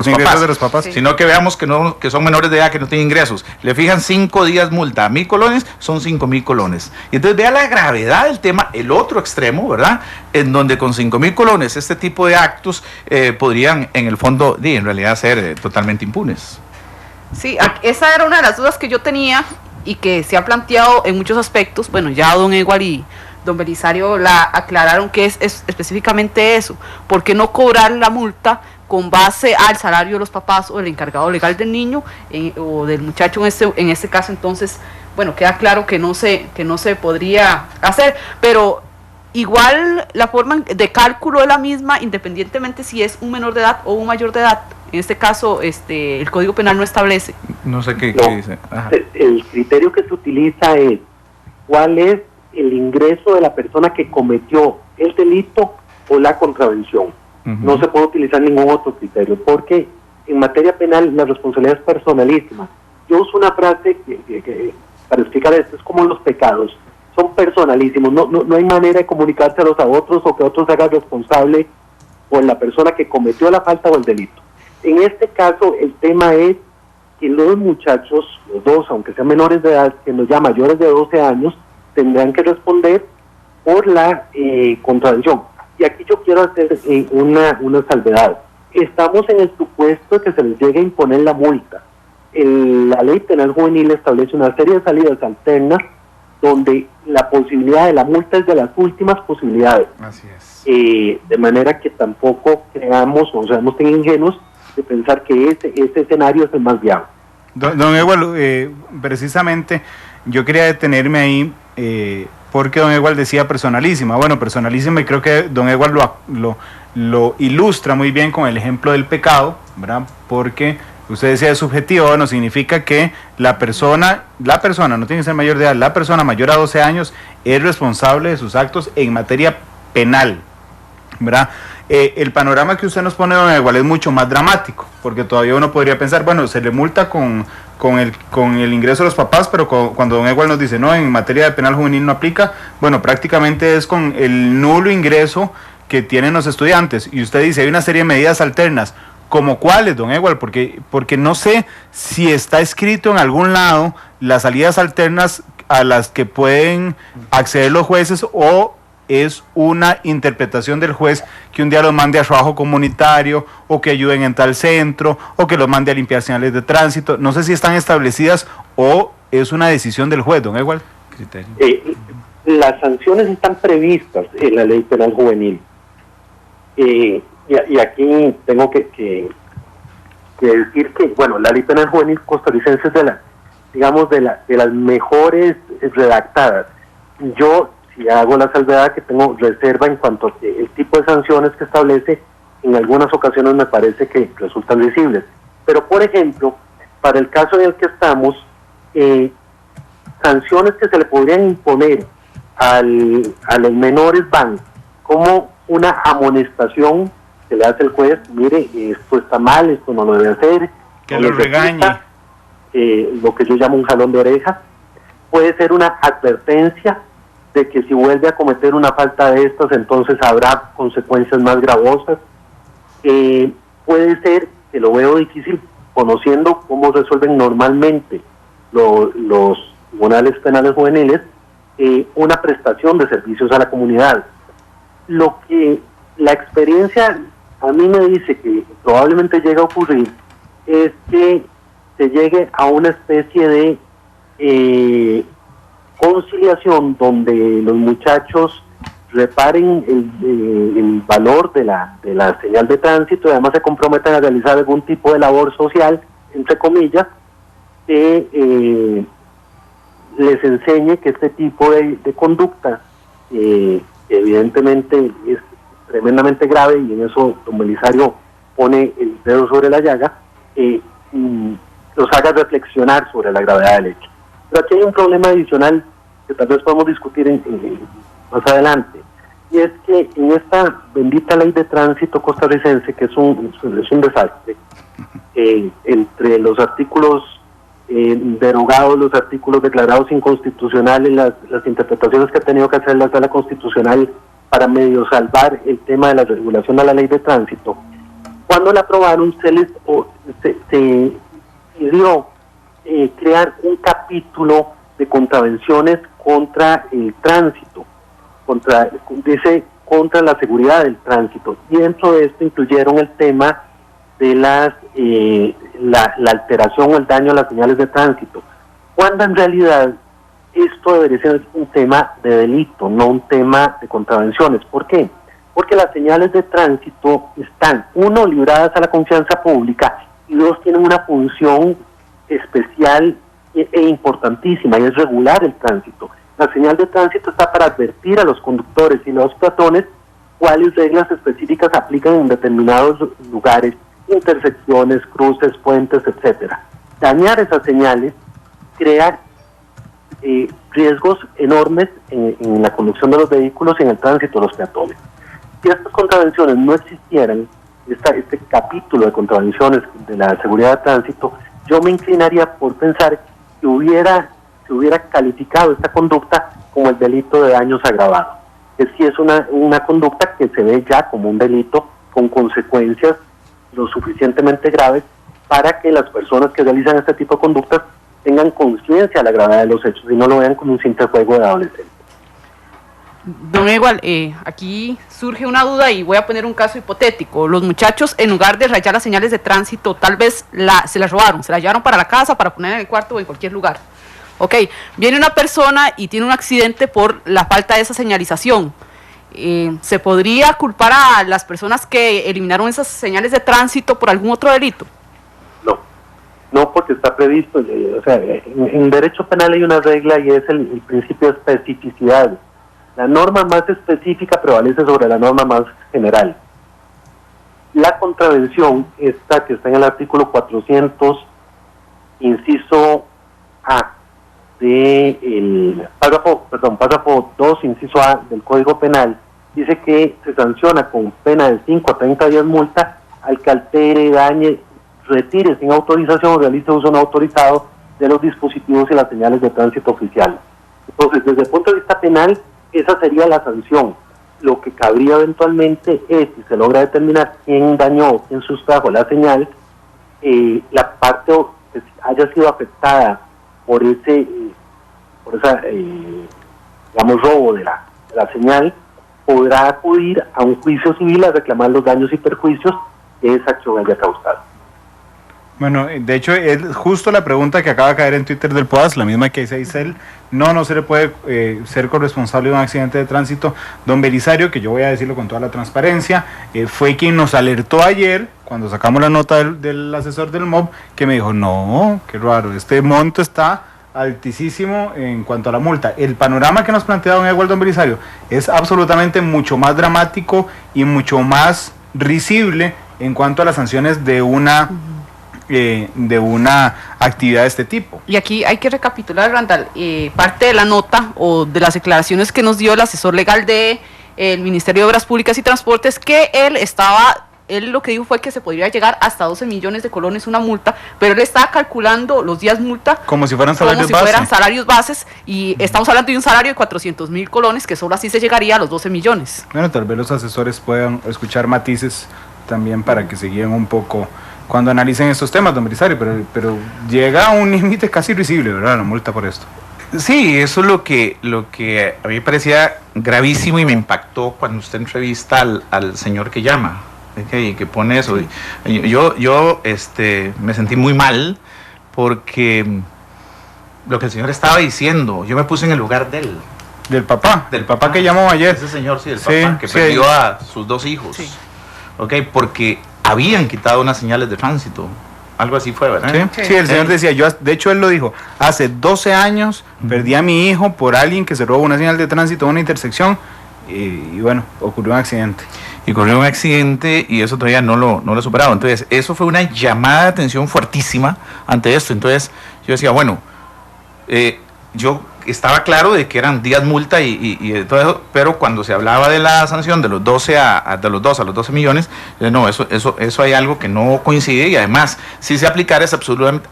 papás, de los papás, sí, sino que veamos que son menores de edad, que no tienen ingresos, le fijan 5 días multa a 1,000 colones, son 5,000 colones. Y entonces vea la gravedad del tema, el otro extremo, ¿verdad? En donde con 5,000 colones este tipo de actos podrían en el fondo, en realidad, ser totalmente impunes. Sí, esa era una de las dudas que yo tenía y que se ha planteado en muchos aspectos. Bueno, ya don Ewell y don Belisario la aclararon que es específicamente eso. ¿Por qué no cobrar la multa con base al salario de los papás o del encargado legal del niño o del muchacho en este caso? Entonces, bueno, queda claro que no se podría hacer, pero igual la forma de cálculo es la misma independientemente si es un menor de edad o un mayor de edad. En este caso, el Código Penal no establece. No sé qué dice. Ajá. El criterio que se utiliza es cuál es el ingreso de la persona que cometió el delito o la contravención. No se puede utilizar ningún otro criterio, porque en materia penal la responsabilidad es personalísima. Yo uso una frase para explicar esto, es como los pecados, son personalísimos, no hay manera de comunicárselos a otros o que otros se hagan responsable por la persona que cometió la falta o el delito. En este caso, el tema es que los muchachos, los dos, aunque sean menores de edad, que ya mayores de 12 años, tendrán que responder por la contravención. Y aquí yo quiero hacer una salvedad. Estamos en el supuesto de que se les llegue a imponer la multa. La ley penal juvenil establece una serie de salidas alternas donde la posibilidad de la multa es de las últimas posibilidades. Así es. De manera que tampoco creamos o seamos tan ingenuos de pensar que ese escenario es el más viable. Don Ewald, precisamente yo quería detenerme ahí porque don Ewald decía personalísima. Bueno, personalísima, y creo que don Ewald lo ilustra muy bien con el ejemplo del pecado, ¿verdad? Porque usted decía es subjetivo, bueno, significa que la persona no tiene que ser mayor de edad, la persona mayor a 12 años es responsable de sus actos en materia penal, ¿verdad? El panorama que usted nos pone, don Ewald, es mucho más dramático, porque todavía uno podría pensar, bueno, se le multa con el ingreso de los papás, pero cuando don Ewald nos dice, no, en materia de penal juvenil no aplica, bueno, prácticamente es con el nulo ingreso que tienen los estudiantes, y usted dice, hay una serie de medidas alternas. ¿Como cuáles, don Ewald? Porque no sé si está escrito en algún lado las salidas alternas a las que pueden acceder los jueces, o es una interpretación del juez que un día los mande a trabajo comunitario, o que ayuden en tal centro, o que los mande a limpiar señales de tránsito. No sé si están establecidas o es una decisión del juez, don Ewald. Las sanciones están previstas en la ley penal juvenil. Y aquí tengo que decir que, bueno, la ley penal juvenil costarricense es de las mejores redactadas. Yo, si hago la salvedad, que tengo reserva en cuanto a que el tipo de sanciones que establece en algunas ocasiones me parece que resultan visibles. Pero, por ejemplo, para el caso en el que estamos, sanciones que se le podrían imponer a los menores van como una amonestación que le hace el juez, mire, esto está mal, esto no lo debe hacer, que lo regañe, lo que yo llamo un jalón de oreja. Puede ser una advertencia de que si vuelve a cometer una falta de estas, entonces habrá consecuencias más gravosas. Puede ser, que lo veo difícil, conociendo cómo resuelven normalmente los tribunales penales juveniles, una prestación de servicios a la comunidad. Lo que la experiencia a mí me dice que probablemente llegue a ocurrir es que se llegue a una especie de conciliación donde los muchachos reparen el valor de la señal de tránsito y además se comprometan a realizar algún tipo de labor social, entre comillas, que les enseñe que este tipo de conducta evidentemente es tremendamente grave, y en eso don Belisario pone el dedo sobre la llaga, los haga reflexionar sobre la gravedad del hecho. Pero aquí hay un problema adicional que tal vez podemos discutir más adelante, y es que en esta bendita ley de tránsito costarricense, que es un desastre, entre los artículos derogados, los artículos declarados inconstitucionales, las interpretaciones que ha tenido que hacer la Sala Constitucional para medio salvar el tema de la regulación a la ley de tránsito, cuando la aprobaron se pidió crear un capítulo de contravenciones contra el tránsito, contra la seguridad del tránsito, y dentro de esto incluyeron el tema de la alteración o el daño a las señales de tránsito, cuando en realidad esto debería ser un tema de delito, no un tema de contravenciones. ¿Por qué? Porque las señales de tránsito están, uno, libradas a la confianza pública, y dos, tienen una función especial e importantísima, y es regular el tránsito. La señal de tránsito está para advertir a los conductores y los peatones cuáles reglas específicas aplican en determinados lugares, intersecciones, cruces, puentes, etcétera. Dañar esas señales crea riesgos enormes en la conducción de los vehículos y en el tránsito de los peatones. Si estas contravenciones no existieran, este capítulo de contravenciones de la seguridad de tránsito, yo me inclinaría por pensar que hubiera se hubiera calificado esta conducta como el delito de daños agravados. Es decir, es una conducta que se ve ya como un delito con consecuencias lo suficientemente graves para que las personas que realizan este tipo de conductas tengan conciencia de la gravedad de los hechos y no lo vean como un simple juego de adolescentes. Don Igual, aquí surge una duda y voy a poner un caso hipotético. Los muchachos, en lugar de rayar las señales de tránsito, tal vez se las robaron, se las llevaron para la casa, para poner en el cuarto o en cualquier lugar. Ok, viene una persona y tiene un accidente por la falta de esa señalización. ¿Se podría culpar a las personas que eliminaron esas señales de tránsito por algún otro delito? No, porque está previsto, o sea, en derecho penal hay una regla y es el principio de especificidad. La norma más específica prevalece sobre la norma más general. La contravención, esta que está en el artículo 400, inciso A, del párrafo 2, inciso A del Código Penal, dice que se sanciona con pena de 5 a 30 días multa al que altere, dañe, retire sin autorización o realice uso no autorizado de los dispositivos y las señales de tránsito oficiales. Entonces, desde el punto de vista penal, esa sería la sanción. Lo que cabría eventualmente es, si se logra determinar quién dañó, quién sustrajo la señal, la parte que haya sido afectada por ese robo de la señal, podrá acudir a un juicio civil a reclamar los daños y perjuicios que esa acción haya causado. Bueno, de hecho, es justo la pregunta que acaba de caer en Twitter del POAS, la misma que dice Isel. No se le puede ser corresponsable de un accidente de tránsito. Don Belisario, que yo voy a decirlo con toda la transparencia, fue quien nos alertó ayer, cuando sacamos la nota del asesor del MOB, que me dijo, no, qué raro, este monto está altísimo en cuanto a la multa. El panorama que nos plantea don Belisario es absolutamente mucho más dramático y mucho más risible en cuanto a las sanciones de una actividad de este tipo. Y aquí hay que recapitular, Randall, parte de la nota o de las declaraciones que nos dio el asesor legal del Ministerio de Obras Públicas y Transportes, que él lo que dijo fue que se podría llegar hasta 12 millones de colones una multa, pero él estaba calculando los días multa como si fueran salarios bases, y estamos hablando de un salario de 400,000 colones, que solo así se llegaría a los 12 millones. Bueno, tal vez los asesores puedan escuchar matices también para que se guíen un poco cuando analicen estos temas, don Belisario, pero llega a un límite casi risible, ¿verdad?, la multa por esto. Sí, eso es lo que a mí me parecía gravísimo y me impactó cuando usted entrevista al señor que llama, que pone eso. Yo me sentí muy mal porque lo que el señor estaba diciendo, yo me puse en el lugar de él. Del papá que llamó ayer. Ese señor, sí, papá, que perdió a sus 2 hijos. Sí. Porque habían quitado unas señales de tránsito. Algo así fue, ¿verdad? Sí, el señor decía, de hecho él lo dijo, hace 12 años perdí a mi hijo por alguien que se robó una señal de tránsito en una intersección y bueno, ocurrió un accidente. Y eso todavía no lo he superado. Entonces, eso fue una llamada de atención fuertísima ante esto. Entonces, yo decía, bueno, yo estaba claro de que eran días multa y todo eso, pero cuando se hablaba de la sanción de los 12 a los 12 millones, no, eso hay algo que no coincide, y además, si se aplicara es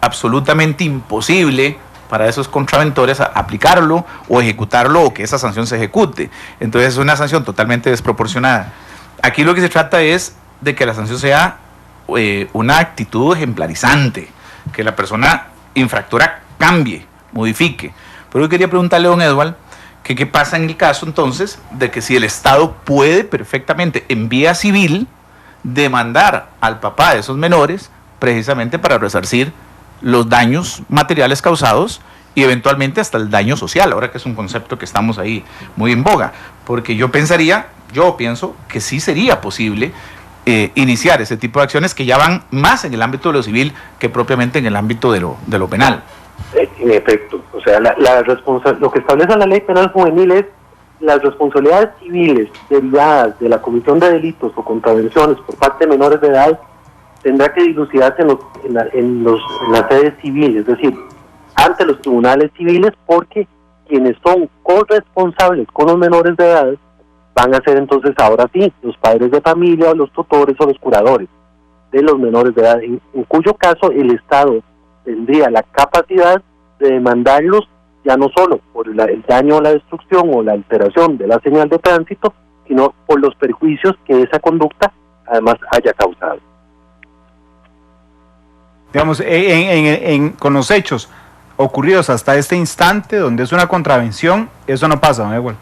absolutamente imposible para esos contraventores aplicarlo o ejecutarlo, o que esa sanción se ejecute. Entonces es una sanción totalmente desproporcionada. Aquí lo que se trata es de que la sanción sea una actitud ejemplarizante, que la persona infractora cambie, modifique. Pero yo quería preguntarle a don Edward que qué pasa en el caso entonces de que si el Estado puede perfectamente en vía civil demandar al papá de esos menores precisamente para resarcir los daños materiales causados y eventualmente hasta el daño social, ahora que es un concepto que estamos ahí muy en boga, porque yo pienso que sí sería posible iniciar ese tipo de acciones que ya van más en el ámbito de lo civil que propiamente en el ámbito de lo penal. En efecto, o sea, lo que establece la ley penal juvenil es las responsabilidades civiles derivadas de la comisión de delitos o contravenciones por parte de menores de edad tendrá que dilucidarse en las sedes civiles, es decir, ante los tribunales civiles, porque quienes son corresponsables con los menores de edad van a ser entonces ahora sí los padres de familia o los tutores o los curadores de los menores de edad, en cuyo caso el Estado tendría la capacidad de demandarlos ya no solo por el daño o la destrucción o la alteración de la señal de tránsito, sino por los perjuicios que esa conducta además haya causado. Digamos, con los hechos ocurridos hasta este instante, donde es una contravención, eso no pasa, ¿no? Igual.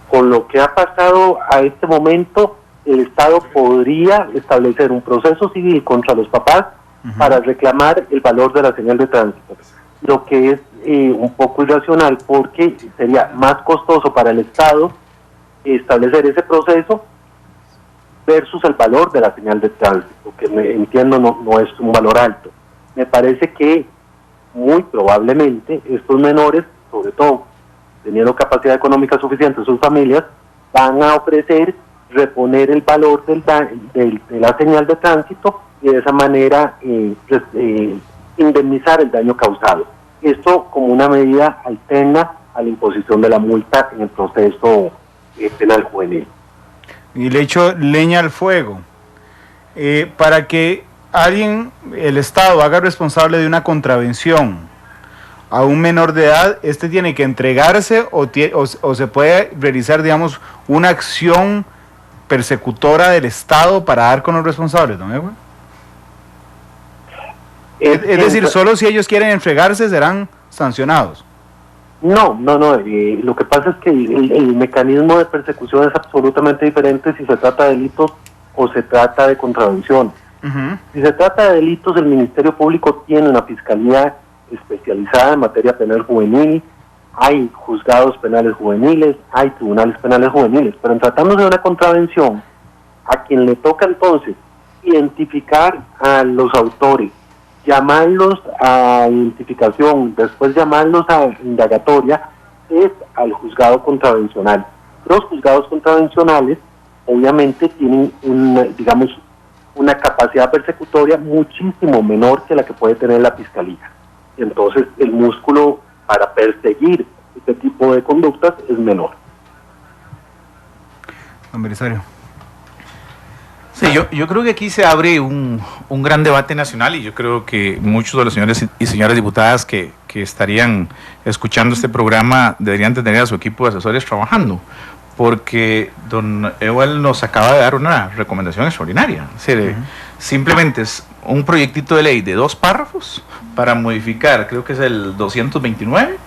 Con lo que ha pasado a este momento, el Estado podría establecer un proceso civil contra los papás para reclamar el valor de la señal de tránsito, lo que es un poco irracional porque sería más costoso para el Estado establecer ese proceso versus el valor de la señal de tránsito, que entiendo no es un valor alto. Me parece que muy probablemente estos menores, sobre todo teniendo capacidad económica suficiente en sus familias, van a ofrecer reponer el valor de la señal de tránsito y de esa manera indemnizar el daño causado. Esto como una medida alterna a la imposición de la multa en el proceso penal juvenil. Y le echo leña al fuego. Para que el Estado haga responsable de una contravención a un menor de edad, tiene que entregarse o se puede realizar, digamos, una acción persecutora del Estado para dar con los responsables, ¿no? Es decir, solo si ellos quieren entregarse serán sancionados. No, lo que pasa es que el mecanismo de persecución es absolutamente diferente si se trata de delitos o se trata de contravención. Si se trata de delitos, el Ministerio Público tiene una fiscalía especializada en materia penal juvenil, hay juzgados penales juveniles, hay tribunales penales juveniles, pero en tratándose de una contravención, a quien le toca entonces identificar a los autores, llamarlos a identificación, después llamarlos a indagatoria, es al juzgado contravencional. Los juzgados contravencionales obviamente tienen una capacidad persecutoria muchísimo menor que la que puede tener la fiscalía. Entonces el músculo para perseguir este tipo de conductas es menor. Don Belisario. Sí, yo creo que aquí se abre un gran debate nacional y yo creo que muchos de los señores y señoras diputadas que estarían escuchando este programa deberían tener a su equipo de asesores trabajando, porque don Ewell nos acaba de dar una recomendación extraordinaria. Es decir, simplemente es un proyectito de ley de 2 párrafos para modificar, creo que es el 229,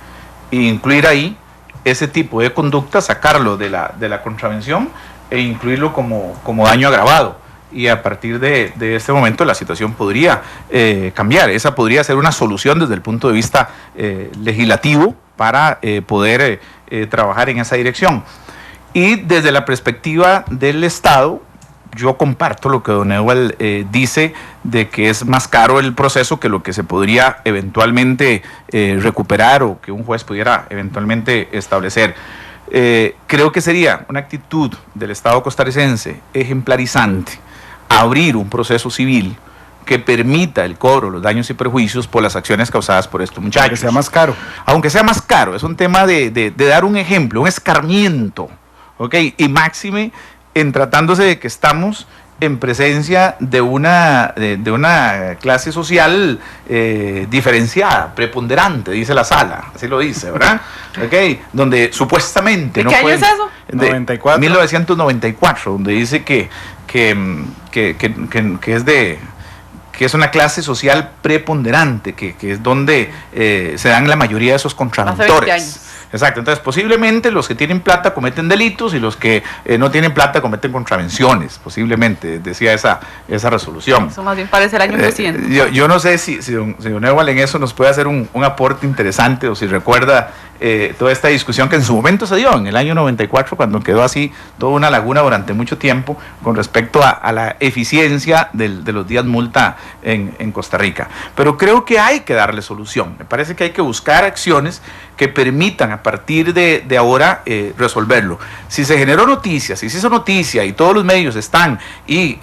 e incluir ahí ese tipo de conducta, sacarlo de la contravención e incluirlo como daño agravado. Y a partir de este momento la situación podría cambiar. Esa podría ser una solución desde el punto de vista legislativo para poder trabajar en esa dirección. Y desde la perspectiva del Estado, yo comparto lo que don Ewell dice de que es más caro el proceso que lo que se podría eventualmente recuperar o que un juez pudiera eventualmente establecer. Creo que sería una actitud del Estado costarricense ejemplarizante abrir un proceso civil que permita el cobro de los daños y perjuicios por las acciones causadas por estos muchachos. Aunque sea más caro. Aunque sea más caro, es un tema de dar un ejemplo, un escarmiento, ¿ok? Y máxime en tratándose de que estamos en presencia de una clase social diferenciada, preponderante, dice la sala, así lo dice, ¿verdad? Okay, donde supuestamente... ¿De qué año es eso? De 94. 1994, donde dice que es una clase social preponderante, que es donde se dan la mayoría de esos contraventores. Hace 20 años. Exacto, entonces posiblemente los que tienen plata cometen delitos y los que no tienen plata cometen contravenciones, posiblemente, decía esa resolución. Eso más bien parece el año reciente. Yo no sé si don Ewell en eso nos puede hacer un aporte interesante o si recuerda toda esta discusión que en su momento se dio en el año 94 cuando quedó así toda una laguna durante mucho tiempo con respecto a la eficiencia de los días multa en Costa Rica. Pero creo que hay que darle solución. Me parece que hay que buscar acciones que permitan a partir de ahora resolverlo. Si se generó noticia, si se hizo noticia y todos los medios están en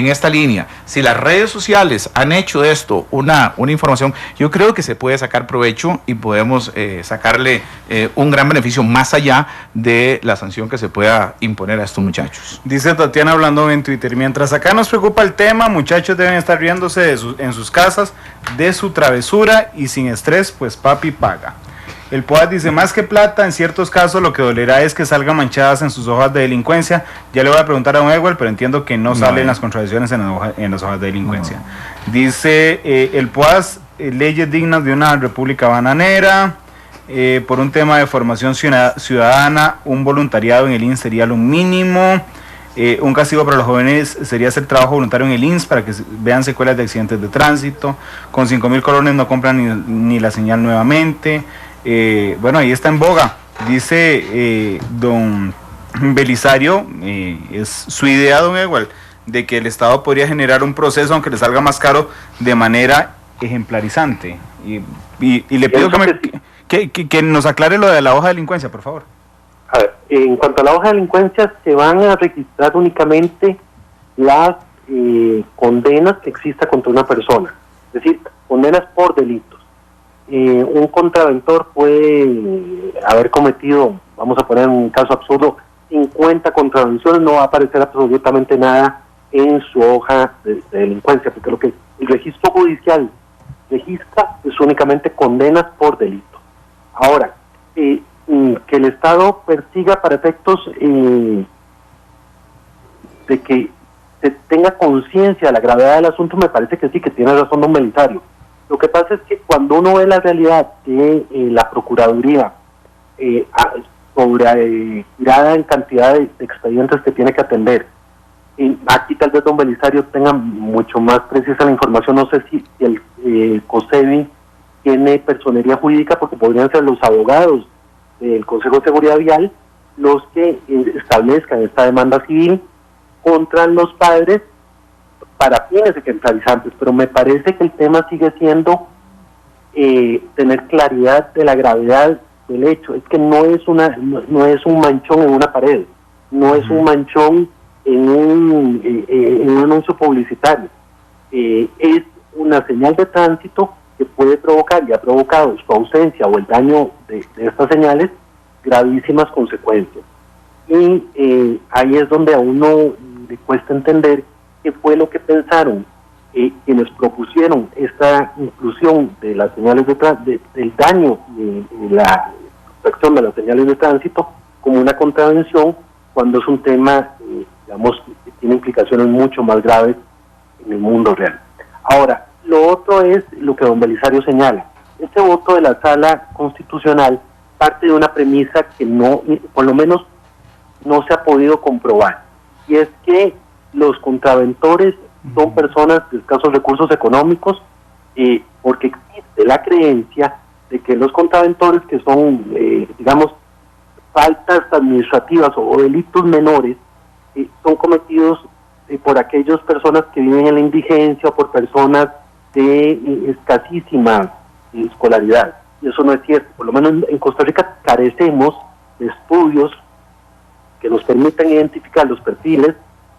esta línea, si las redes sociales han hecho de esto una información, yo creo que se puede sacar provecho y podemos sacarle un gran beneficio más allá de la sanción que se pueda imponer a estos muchachos. Dice Tatiana hablando en Twitter, mientras acá nos preocupa el tema, muchachos deben estar riéndose en sus casas de su travesura y sin estrés, pues papi paga. El POAS dice, más que plata, en ciertos casos lo que dolerá es que salgan manchadas en sus hojas de delincuencia. Ya le voy a preguntar a don Edward, pero entiendo que no salen las contradicciones en las hojas de delincuencia. Dice, el POAS, leyes dignas de una república bananera. Por un tema de formación ciudadana, un voluntariado en el INS sería lo mínimo. Un castigo para los jóvenes sería hacer trabajo voluntario en el INS para que vean secuelas de accidentes de tránsito. Con 5,000 colones no compran ni la señal nuevamente. Bueno, ahí está en boga. Dice don Belisario, es su idea, don Edward, de que el Estado podría generar un proceso, aunque le salga más caro, de manera ejemplarizante. Y le pido que nos aclare lo de la hoja de delincuencia, por favor. A ver, en cuanto a la hoja de delincuencia, se van a registrar únicamente las condenas que exista contra una persona, es decir, condenas por delitos. Un contraventor puede haber cometido, vamos a poner un caso absurdo, 50 contravenciones, no va a aparecer absolutamente nada en su hoja de delincuencia, porque lo que el registro judicial registra es únicamente condenas por delito. Ahora, que el Estado persiga para efectos de que se tenga conciencia de la gravedad del asunto, me parece que sí, que tiene razón don Belisario. Lo que pasa es que cuando uno ve la realidad de la Procuraduría tirada en cantidad de expedientes que tiene que atender, aquí tal vez don Belisario tenga mucho más precisa la información, no sé si el COSEBI tiene personería jurídica, porque podrían ser los abogados del Consejo de Seguridad Vial los que establezcan esta demanda civil contra los padres para fines ejemplarizantes, pero me parece que el tema sigue siendo tener claridad de la gravedad del hecho. Es que no es un manchón en una pared, no es un manchón en un anuncio publicitario, es una señal de tránsito que puede provocar y ha provocado su ausencia o el daño de estas señales gravísimas consecuencias. Y ahí es donde a uno le cuesta entender qué fue lo que pensaron quienes propusieron esta inclusión de las señales del daño y la protección de las señales de tránsito como una contravención, cuando es un tema, digamos, que tiene implicaciones mucho más graves en el mundo real. Ahora, lo otro es lo que don Belisario señala. Este voto de la Sala Constitucional parte de una premisa que no, por lo menos, no se ha podido comprobar, y es que los contraventores son personas de escasos recursos económicos, porque existe la creencia de que los contraventores, que son, digamos, faltas administrativas o delitos menores, son cometidos por aquellas personas que viven en la indigencia o por personas de escasísima escolaridad. Y eso no es cierto. Por lo menos en Costa Rica carecemos de estudios que nos permitan identificar los perfiles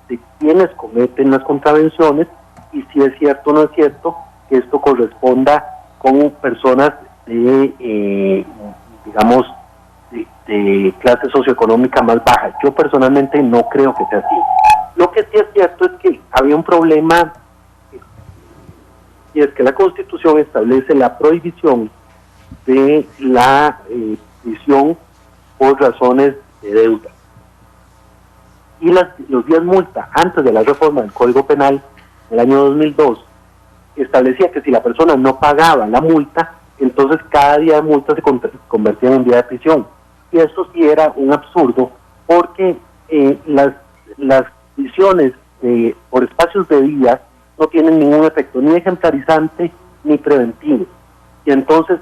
de quienes cometen las contravenciones y si es cierto o no es cierto que esto corresponda con personas de, digamos, de clase socioeconómica más baja. Yo personalmente no creo que sea así. Lo que sí es cierto es que había un problema, y es que la Constitución establece la prohibición de la prisión por razones de deuda. Y los días multa, antes de la reforma del Código Penal, en el año 2002, establecía que si la persona no pagaba la multa, entonces cada día de multa se convertía en un día de prisión. Y eso sí era un absurdo, porque las prisiones por espacios de día no tienen ningún efecto, ni ejemplarizante ni preventivo. Y entonces,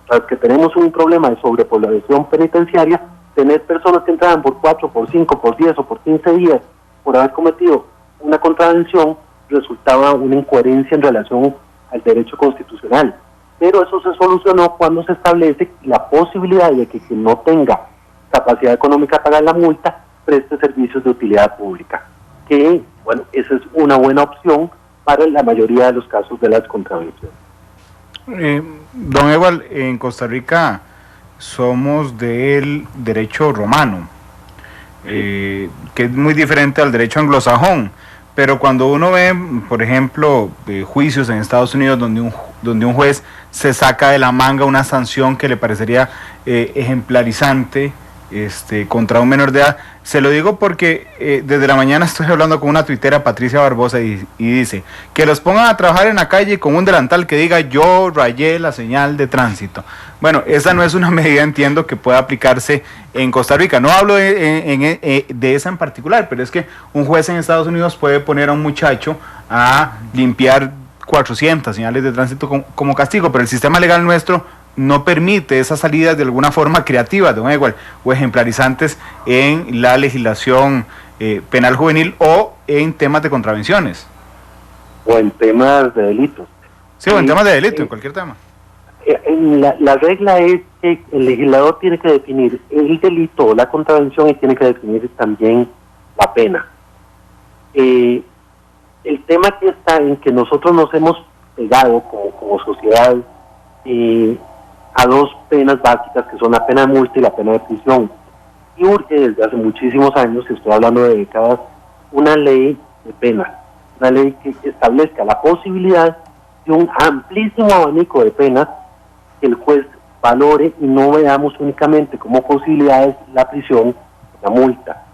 tras que tenemos un problema de sobrepoblación penitenciaria, tener personas que entraban por 4, por 5, por 10 o por 15 días por haber cometido una contravención resultaba una incoherencia en relación al derecho constitucional. Pero eso se solucionó cuando se establece la posibilidad de que quien no tenga capacidad económica para pagar la multa preste servicios de utilidad pública, que, bueno, esa es una buena opción para la mayoría de los casos de las contravenciones. Don Ewald, en Costa Rica somos del derecho romano, que es muy diferente al derecho anglosajón, pero cuando uno ve, por ejemplo, juicios en Estados Unidos donde un juez se saca de la manga una sanción que le parecería ejemplarizante contra un menor de edad, se lo digo porque desde la mañana estoy hablando con una tuitera, Patricia Barbosa, y dice que los pongan a trabajar en la calle con un delantal que diga yo rayé la señal de tránsito. Bueno, esa no es una medida, entiendo, que pueda aplicarse en Costa Rica. No hablo de esa en particular, pero es que un juez en Estados Unidos puede poner a un muchacho a limpiar 400 señales de tránsito como castigo, pero el sistema legal nuestro no permite esas salidas de alguna forma creativas, don Ewald, o ejemplarizantes en la legislación penal juvenil o en temas de contravenciones. O en temas de delitos. Sí, o en temas de delito, en cualquier tema. La regla es que el legislador tiene que definir el delito o la contravención y tiene que definir también la pena. El tema aquí está en que nosotros nos hemos pegado como sociedad a dos penas básicas, que son la pena de multa y la pena de prisión. Y urge desde hace muchísimos años, y estoy hablando de décadas, una ley de penas, una ley que establezca la posibilidad de un amplísimo abanico de penas que el juez valore y no veamos únicamente como posibilidades la prisión, la multa.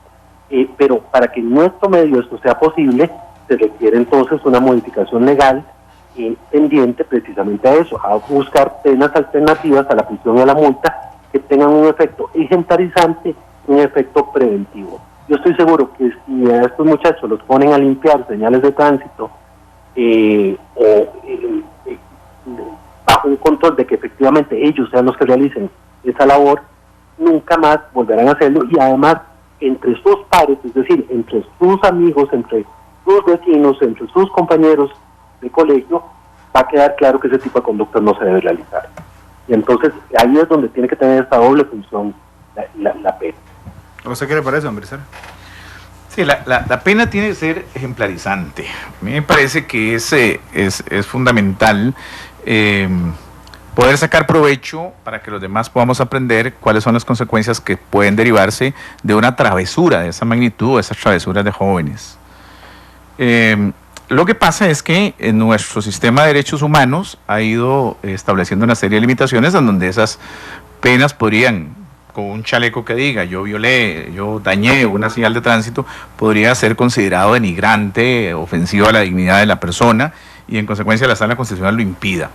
Pero para que en nuestro medio esto sea posible, se requiere entonces una modificación legal pendiente precisamente a eso, a buscar penas alternativas a la prisión y a la multa que tengan un efecto ejemplarizante, un efecto preventivo. Yo estoy seguro que si a estos muchachos los ponen a limpiar señales de tránsito bajo un control de que efectivamente ellos sean los que realicen esa labor, nunca más volverán a hacerlo, y además entre sus pares, es decir, entre sus amigos, entre sus vecinos, entre sus compañeros de colegio, va a quedar claro que ese tipo de conductas no se debe realizar. Y entonces ahí es donde tiene que tener esta doble función la pena. ¿A usted qué le parece, hombre? Sí, la pena tiene que ser ejemplarizante. A mí me parece que es fundamental poder sacar provecho para que los demás podamos aprender cuáles son las consecuencias que pueden derivarse de una travesura de esa magnitud, esas travesuras de jóvenes. Lo que pasa es que en nuestro sistema de derechos humanos ha ido estableciendo una serie de limitaciones en donde esas penas podrían, con un chaleco que diga yo violé, yo dañé una señal de tránsito, podría ser considerado denigrante, ofensivo a la dignidad de la persona, y en consecuencia la sala constitucional lo impida.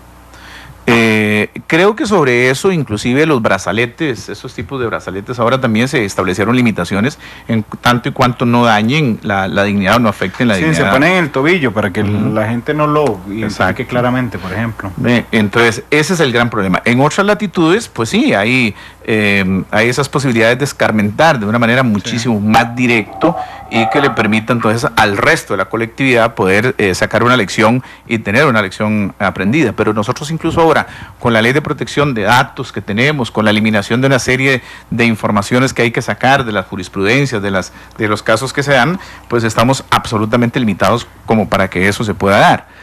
Creo que sobre eso, inclusive los brazaletes, esos tipos de brazaletes, ahora también se establecieron limitaciones en tanto y cuanto no dañen la dignidad o no afecten la dignidad. Sí, se ponen en el tobillo para que la gente no lo identifique claramente, por ejemplo. Entonces, ese es el gran problema. En otras latitudes, pues sí, hay esas posibilidades de escarmentar de una manera muchísimo más directo y que le permita entonces al resto de la colectividad poder sacar una lección y tener una lección aprendida. Pero nosotros incluso ahora, con la ley de protección de datos que tenemos, con la eliminación de una serie de informaciones que hay que sacar de las jurisprudencias, de los casos que se dan, pues estamos absolutamente limitados como para que eso se pueda dar.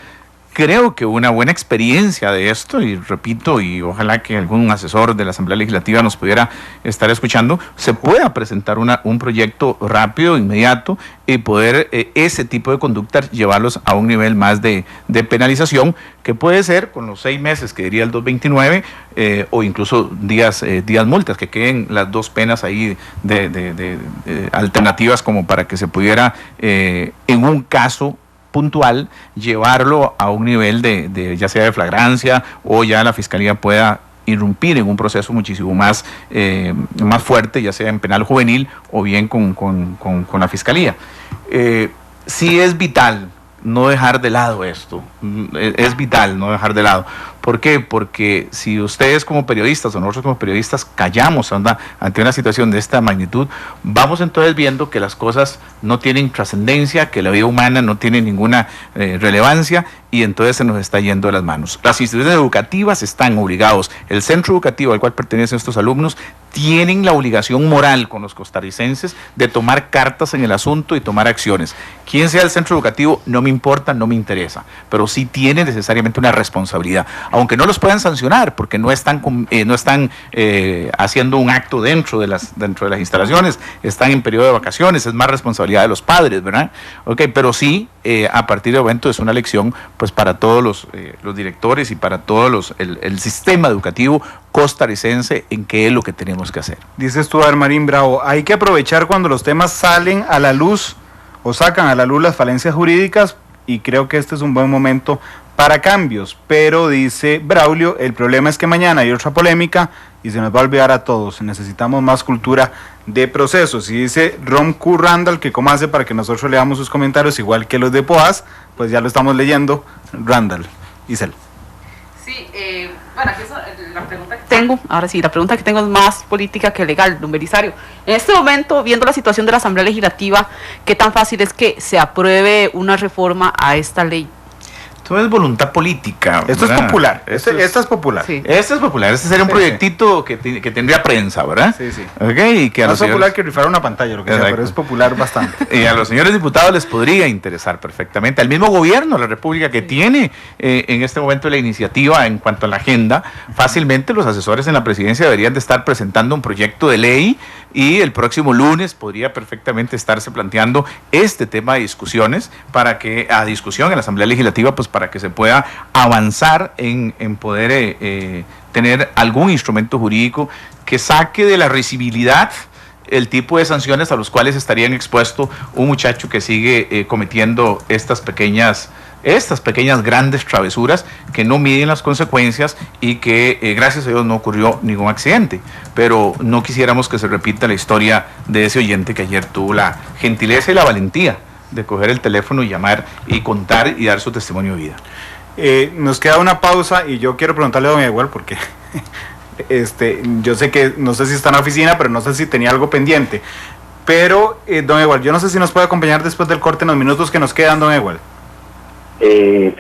Creo que una buena experiencia de esto, y repito, y ojalá que algún asesor de la Asamblea Legislativa nos pudiera estar escuchando, se pueda presentar un proyecto rápido, inmediato, y poder ese tipo de conductas llevarlos a un nivel más de penalización, que puede ser con los 6 meses que diría el 229, o incluso días multas, que queden las dos penas ahí de alternativas como para que se pudiera, en un caso puntual, llevarlo a un nivel de ya sea de flagrancia o ya la Fiscalía pueda irrumpir en un proceso muchísimo más fuerte, ya sea en penal juvenil o bien con la Fiscalía. Sí es vital no dejar de lado esto, es vital no dejar de lado. ¿Por qué? Porque si ustedes como periodistas o nosotros como periodistas callamos ante una situación de esta magnitud, vamos entonces viendo que las cosas no tienen trascendencia, que la vida humana no tiene ninguna relevancia, y entonces se nos está yendo de las manos. Las instituciones educativas están obligados, el centro educativo al cual pertenecen estos alumnos tienen la obligación moral con los costarricenses de tomar cartas en el asunto y tomar acciones. Quién sea el centro educativo no me importa, no me interesa, pero sí tienen necesariamente una responsabilidad, aunque no los puedan sancionar porque no están haciendo un acto dentro de las instalaciones, están en periodo de vacaciones, es más responsabilidad de los padres, ¿verdad? Okay, pero sí, a partir de momento es una lección pues para todos los directores y para todos el sistema educativo costarricense en qué es lo que tenemos que hacer. Dices tú, Marín Bravo, hay que aprovechar cuando los temas salen a la luz o sacan a la luz las falencias jurídicas, y creo que este es un buen momento para cambios, pero dice Braulio, el problema es que mañana hay otra polémica y se nos va a olvidar a todos, necesitamos más cultura de procesos. Y dice Rom Q. Randall que cómo hace para que nosotros leamos sus comentarios igual que los de Poas, pues ya lo estamos leyendo. Randall, Isel. Sí, bueno, aquí es la pregunta que tengo, ahora sí, la pregunta que tengo es más política que legal, don Belisario. En este momento, viendo la situación de la Asamblea Legislativa, ¿qué tan fácil es que se apruebe una reforma a esta ley? Esto es voluntad política. Esto es popular. Esta es popular. Sí. Este es popular. Este sería un proyectito que tendría prensa, ¿verdad? Sí, sí. Okay, y que no es popular que rifar una pantalla, lo que sea, pero es popular bastante. Y a los señores diputados les podría interesar perfectamente. Al mismo gobierno de la República que tiene en este momento la iniciativa en cuanto a la agenda, fácilmente los asesores en la presidencia deberían de estar presentando un proyecto de ley y el próximo lunes podría perfectamente estarse planteando este tema de discusiones para que a discusión en la Asamblea Legislativa, pues para que se pueda avanzar en poder tener algún instrumento jurídico que saque de la risibilidad el tipo de sanciones a los cuales estarían expuesto un muchacho que sigue cometiendo estas pequeñas grandes travesuras que no miden las consecuencias y que gracias a Dios no ocurrió ningún accidente, pero no quisiéramos que se repita la historia de ese oyente que ayer tuvo la gentileza y la valentía de coger el teléfono y llamar y contar y dar su testimonio de vida. Nos queda una pausa y yo quiero preguntarle a don Igual porque yo sé que, no sé si está en la oficina, pero no sé si tenía algo pendiente, pero don Igual, yo no sé si nos puede acompañar después del corte en los minutos que nos quedan, don Igual. Sí.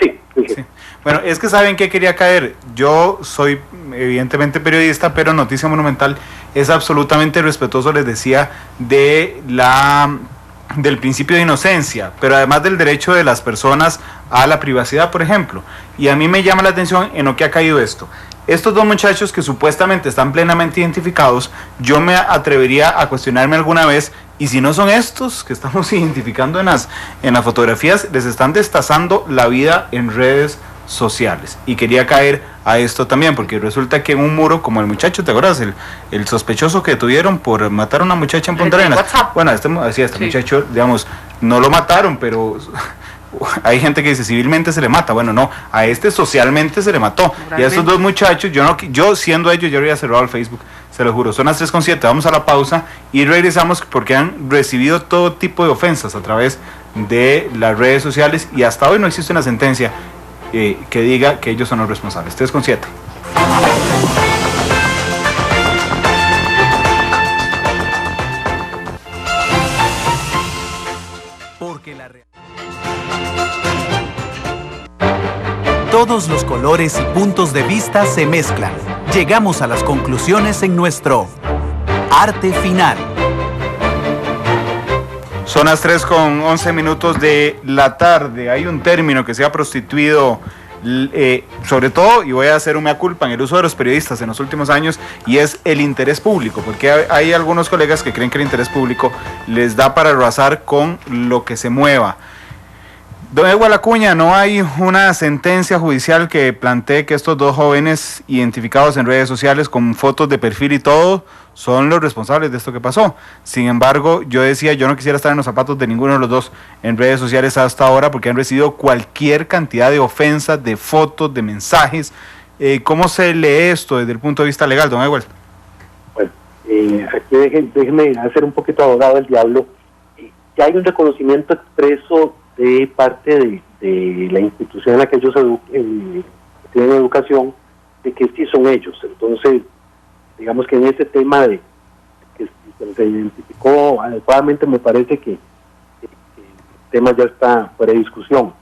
Bueno, es que saben que quería caer. Yo soy evidentemente periodista, pero Noticia Monumental es absolutamente respetuoso, les decía, del principio de inocencia, pero además del derecho de las personas a la privacidad, por ejemplo. Y a mí me llama la atención en lo que ha caído esto. Estos dos muchachos que supuestamente están plenamente identificados, yo me atrevería a cuestionarme alguna vez, y si no son estos que estamos identificando en las fotografías, les están destazando la vida en redes sociales. Y quería caer a esto también, porque resulta que en un muro, como el muchacho, ¿te acuerdas? El sospechoso que tuvieron por matar a una muchacha en Punta Arenas. Bueno, este muchacho, digamos, no lo mataron, pero hay gente que dice civilmente se le mata. Bueno, no, a este socialmente se le mató. Realmente. Y a estos dos muchachos, yo siendo ellos, yo habría cerrado el Facebook, se lo juro. Son las 3:07, vamos a la pausa y regresamos porque han recibido todo tipo de ofensas a través de las redes sociales y hasta hoy no existe una sentencia que diga que ellos son los responsables. 3:07. Todos los colores y puntos de vista se mezclan. Llegamos a las conclusiones en nuestro Arte Final. Son las 3:11 de la tarde. Hay un término que se ha prostituido, sobre todo, y voy a hacer un mea culpa, en el uso de los periodistas en los últimos años, y es el interés público, porque hay algunos colegas que creen que el interés público les da para arrasar con lo que se mueva. Don Igual Acuña, no hay una sentencia judicial que plantee que estos dos jóvenes identificados en redes sociales con fotos de perfil y todo son los responsables de esto que pasó. Sin embargo, yo decía, yo no quisiera estar en los zapatos de ninguno de los dos en redes sociales hasta ahora porque han recibido cualquier cantidad de ofensas, de fotos, de mensajes. ¿Cómo se lee esto desde el punto de vista legal, don Igual? Bueno, aquí déjeme hacer un poquito abogado del diablo. Ya hay un reconocimiento expreso de parte de la institución en la que ellos tienen educación, de que sí son ellos. Entonces, digamos que en ese tema de que se identificó adecuadamente, me parece que el tema ya está fuera de discusión.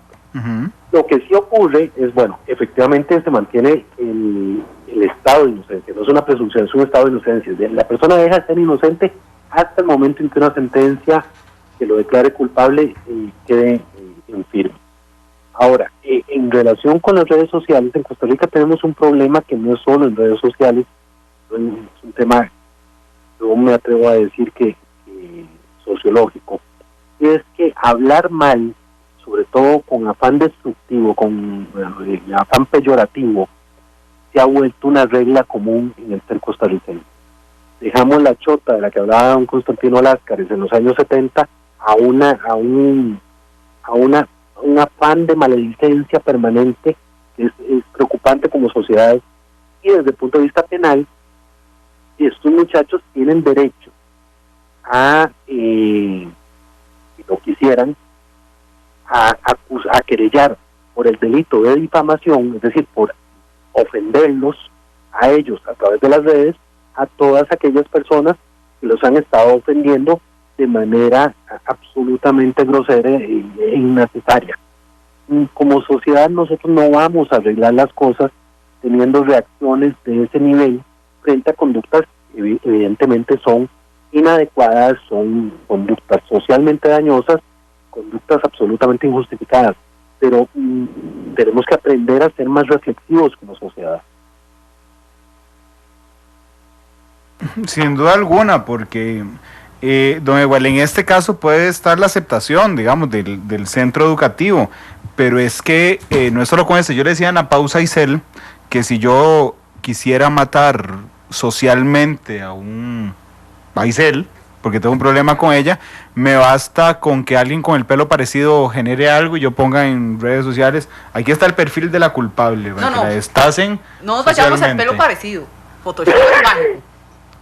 Lo que sí ocurre es, bueno, efectivamente se mantiene el estado de inocencia, no es una presunción, es un estado de inocencia. La persona deja de ser inocente hasta el momento en que una sentencia que lo declare culpable quede en firme. Ahora, en relación con las redes sociales, en Costa Rica tenemos un problema que no es solo en redes sociales, es un tema, yo me atrevo a decir que sociológico, y es que hablar mal, sobre todo con afán destructivo, con afán peyorativo, se ha vuelto una regla común en el ser costarricense. Dejamos la chota de la que hablaba don Constantino Láscares en los años 70 a un afán de maledicencia permanente que es preocupante como sociedad, y desde el punto de vista penal, estos muchachos tienen derecho a, si lo quisieran, a querellar por el delito de difamación, es decir, por ofenderlos a ellos a través de las redes, a todas aquellas personas que los han estado ofendiendo de manera absolutamente grosera e innecesaria. Como sociedad nosotros no vamos a arreglar las cosas teniendo reacciones de ese nivel frente a conductas que evidentemente son inadecuadas, son conductas socialmente dañosas, conductas absolutamente injustificadas, pero tenemos que aprender a ser más reflexivos como sociedad. Sin duda alguna, porque don Igual, en este caso puede estar la aceptación, digamos, del centro educativo, pero es que no es solo con eso. Yo le decía a Ana Pausa Isel que si yo quisiera matar socialmente a Isel, porque tengo un problema con ella, me basta con que alguien con el pelo parecido genere algo y yo ponga en redes sociales, aquí está el perfil de la culpable, para que la destacen. No nos vayamos al pelo parecido, Photoshop es mágico.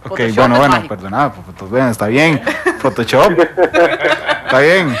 Ok, bueno, perdonad, pues, está bien, Photoshop, está bien.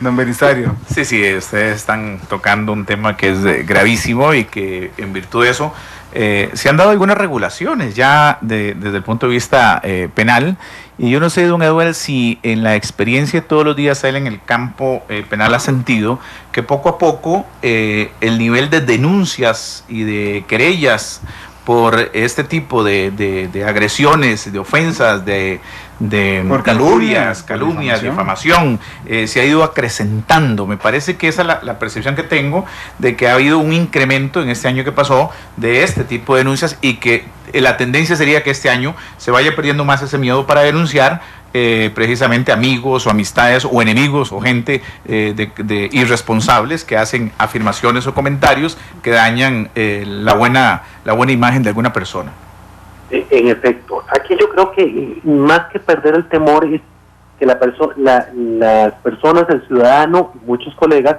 Don Belisario. Sí, ustedes están tocando un tema que es gravísimo y que en virtud de eso se han dado algunas regulaciones ya desde el punto de vista penal, y yo no sé, don Eduardo, si en la experiencia de todos los días él en el campo penal ha sentido que poco a poco el nivel de denuncias y de querellas por este tipo de agresiones, de ofensas, de calumnias, difamación, se ha ido acrecentando. Me parece que esa es la percepción que tengo, de que ha habido un incremento en este año que pasó de este tipo de denuncias, y que la tendencia sería que este año se vaya perdiendo más ese miedo para denunciar precisamente amigos o amistades o enemigos o gente de irresponsables que hacen afirmaciones o comentarios que dañan la buena imagen de alguna persona. En efecto, aquí yo creo que más que perder el temor es que las personas, el ciudadano, muchos colegas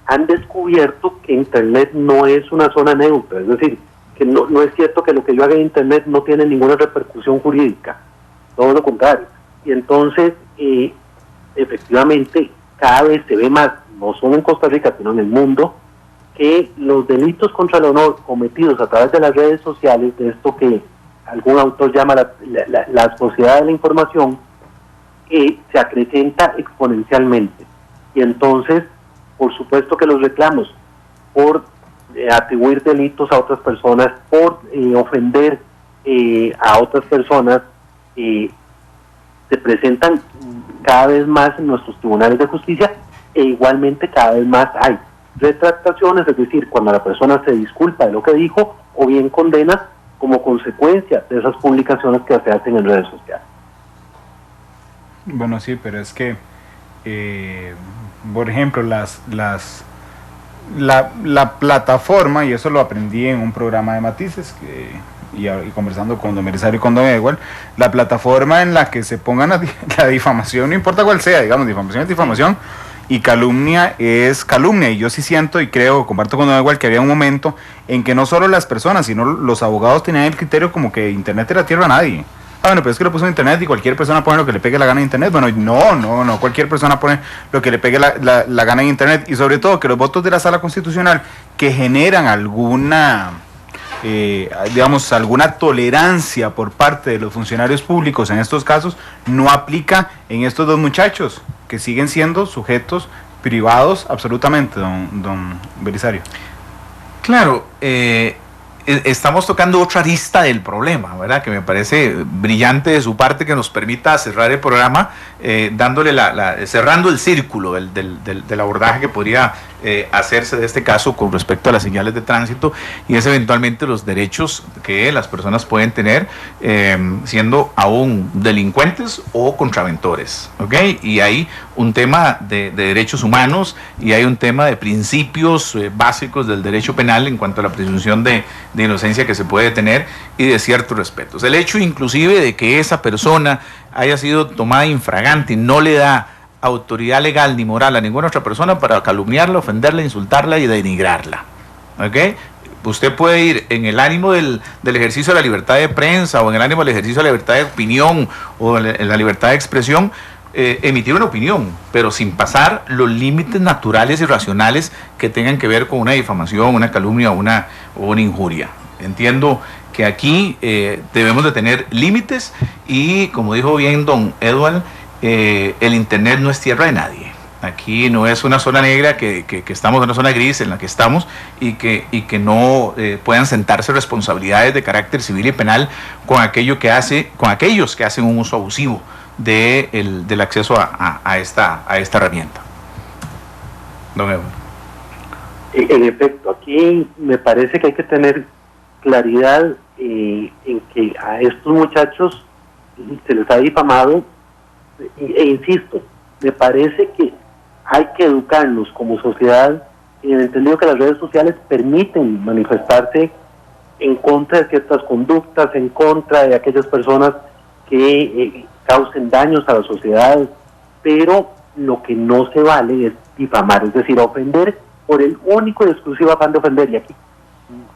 han descubierto que Internet no es una zona neutra, es decir, que no es cierto que lo que yo haga en Internet no tiene ninguna repercusión jurídica, todo lo contrario. Y entonces, efectivamente, cada vez se ve más, no solo en Costa Rica, sino en el mundo, que los delitos contra el honor cometidos a través de las redes sociales, de esto que algún autor llama la sociedad de la información, se acrecenta exponencialmente. Y entonces, por supuesto que los reclamos por atribuir delitos a otras personas, por ofender a otras personas, se presentan cada vez más en nuestros tribunales de justicia, e igualmente cada vez más hay retractaciones, es decir, cuando la persona se disculpa de lo que dijo o bien condena como consecuencia de esas publicaciones que se hacen en redes sociales. Bueno, sí, pero es que por ejemplo, la plataforma, y eso lo aprendí en un programa de Matices y conversando con don Belisario y con don Edward, la plataforma en la que se pongan la difamación, no importa cuál sea, digamos, difamación es difamación y calumnia es calumnia. Y yo sí siento y creo, comparto con don Edward, que había un momento en que no solo las personas, sino los abogados tenían el criterio como que Internet era tierra a nadie. Bueno, pero es que lo puso en Internet y cualquier persona pone lo que le pegue la gana en Internet. Bueno, no, cualquier persona pone lo que le pegue la gana en Internet. Y sobre todo que los votos de la Sala Constitucional que generan alguna alguna tolerancia por parte de los funcionarios públicos en estos casos, no aplica en estos dos muchachos, que siguen siendo sujetos privados absolutamente, don Belisario. Claro, estamos tocando otra arista del problema, ¿verdad? Que me parece brillante de su parte que nos permita cerrar el programa dándole cerrando el círculo del abordaje que podría hacerse de este caso con respecto a las señales de tránsito, y es eventualmente los derechos que las personas pueden tener siendo aún delincuentes o contraventores, ¿ok? Y hay un tema de derechos humanos y hay un tema de principios básicos del derecho penal en cuanto a la presunción de inocencia que se puede tener y de ciertos respetos. El hecho inclusive de que esa persona haya sido tomada infragante no le da autoridad legal ni moral a ninguna otra persona para calumniarla, ofenderla, insultarla y denigrarla, ¿ok? Usted puede ir en el ánimo del ejercicio de la libertad de prensa o en el ánimo del ejercicio de la libertad de opinión o en la libertad de expresión, emitir una opinión, pero sin pasar los límites naturales y racionales que tengan que ver con una difamación, una calumnia o una injuria. Entiendo que aquí debemos de tener límites y, como dijo bien don Edward, el Internet no es tierra de nadie. Aquí no es una zona negra que estamos en una zona gris en la que estamos y que no puedan sentarse responsabilidades de carácter civil y penal con aquellos que hacen un uso abusivo del acceso a esta herramienta. Don Edward. En efecto, aquí me parece que hay que tener claridad en que a estos muchachos se les ha difamado, e insisto, me parece que hay que educarnos como sociedad en el entendido que las redes sociales permiten manifestarse en contra de ciertas conductas, en contra de aquellas personas que causen daños a la sociedad, pero lo que no se vale es difamar, es decir, ofender por el único y exclusivo afán de ofender. Y aquí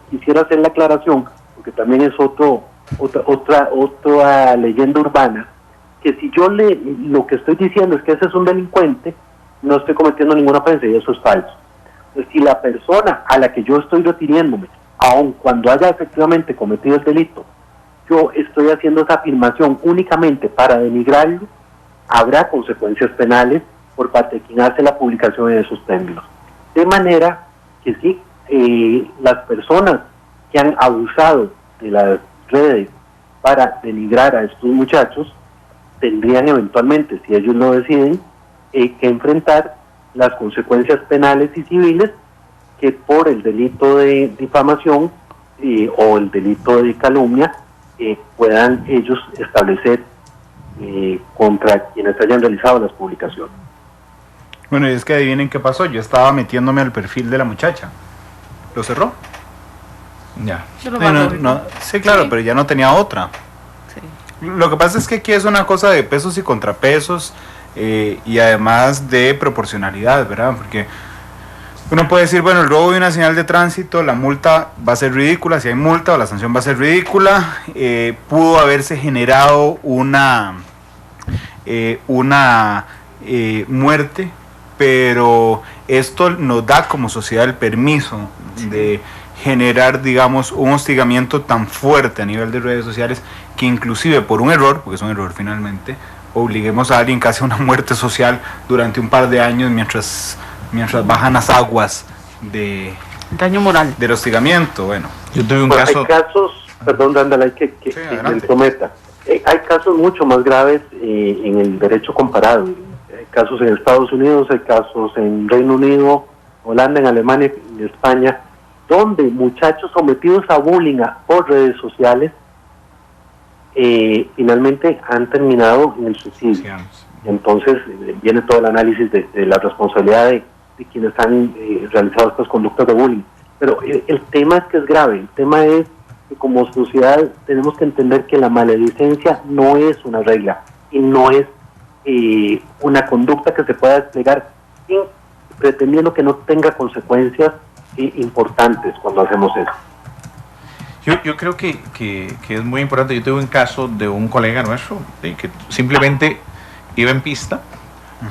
quisiera hacer la aclaración, porque también es otra leyenda urbana, que si yo lo que estoy diciendo es que ese es un delincuente, no estoy cometiendo ninguna ofensa, y eso es falso. Entonces, si la persona a la que yo estoy refiriéndome, aun cuando haya efectivamente cometido el delito, yo estoy haciendo esa afirmación únicamente para denigrarlo, habrá consecuencias penales por parte de quien hace la publicación de esos términos. De manera que sí, las personas que han abusado de las redes para denigrar a estos muchachos tendrían eventualmente, si ellos lo deciden, que enfrentar las consecuencias penales y civiles que por el delito de difamación o el delito de calumnia puedan ellos establecer contra quienes hayan realizado las publicaciones. Bueno, y es que adivinen qué pasó. Yo estaba metiéndome al perfil de la muchacha. ¿Lo cerró? Ya. Sí, claro, sí. Pero ya no tenía otra. Sí. Lo que pasa es que aquí es una cosa de pesos y contrapesos y además de proporcionalidad, ¿verdad? Porque uno puede decir, bueno, el robo de una señal de tránsito, la multa va a ser ridícula, si hay multa, o la sanción va a ser ridícula. Pudo haberse generado una muerte, pero esto nos da como sociedad el permiso de generar, digamos, un hostigamiento tan fuerte a nivel de redes sociales que inclusive por un error, porque es un error finalmente, obliguemos a alguien casi a una muerte social durante un par de años mientras bajan las aguas de daño moral del hostigamiento. Bueno, yo tuve un caso. Hay casos, perdón, Randall, que me prometa. Hay casos mucho más graves en el derecho comparado. Hay casos en Estados Unidos, hay casos en Reino Unido, Holanda, en Alemania, en España, donde muchachos sometidos a bullying por redes sociales finalmente han terminado en el suicidio. Entonces viene todo el análisis de la responsabilidad de quienes han realizado estas conductas de bullying. Pero el tema es que es grave, el tema es que como sociedad tenemos que entender que la maledicencia no es una regla y no es una conducta que se pueda desplegar pretendiendo que no tenga consecuencias importantes cuando hacemos eso. Yo creo que es muy importante. Yo tuve un caso de un colega nuestro que simplemente iba en pista,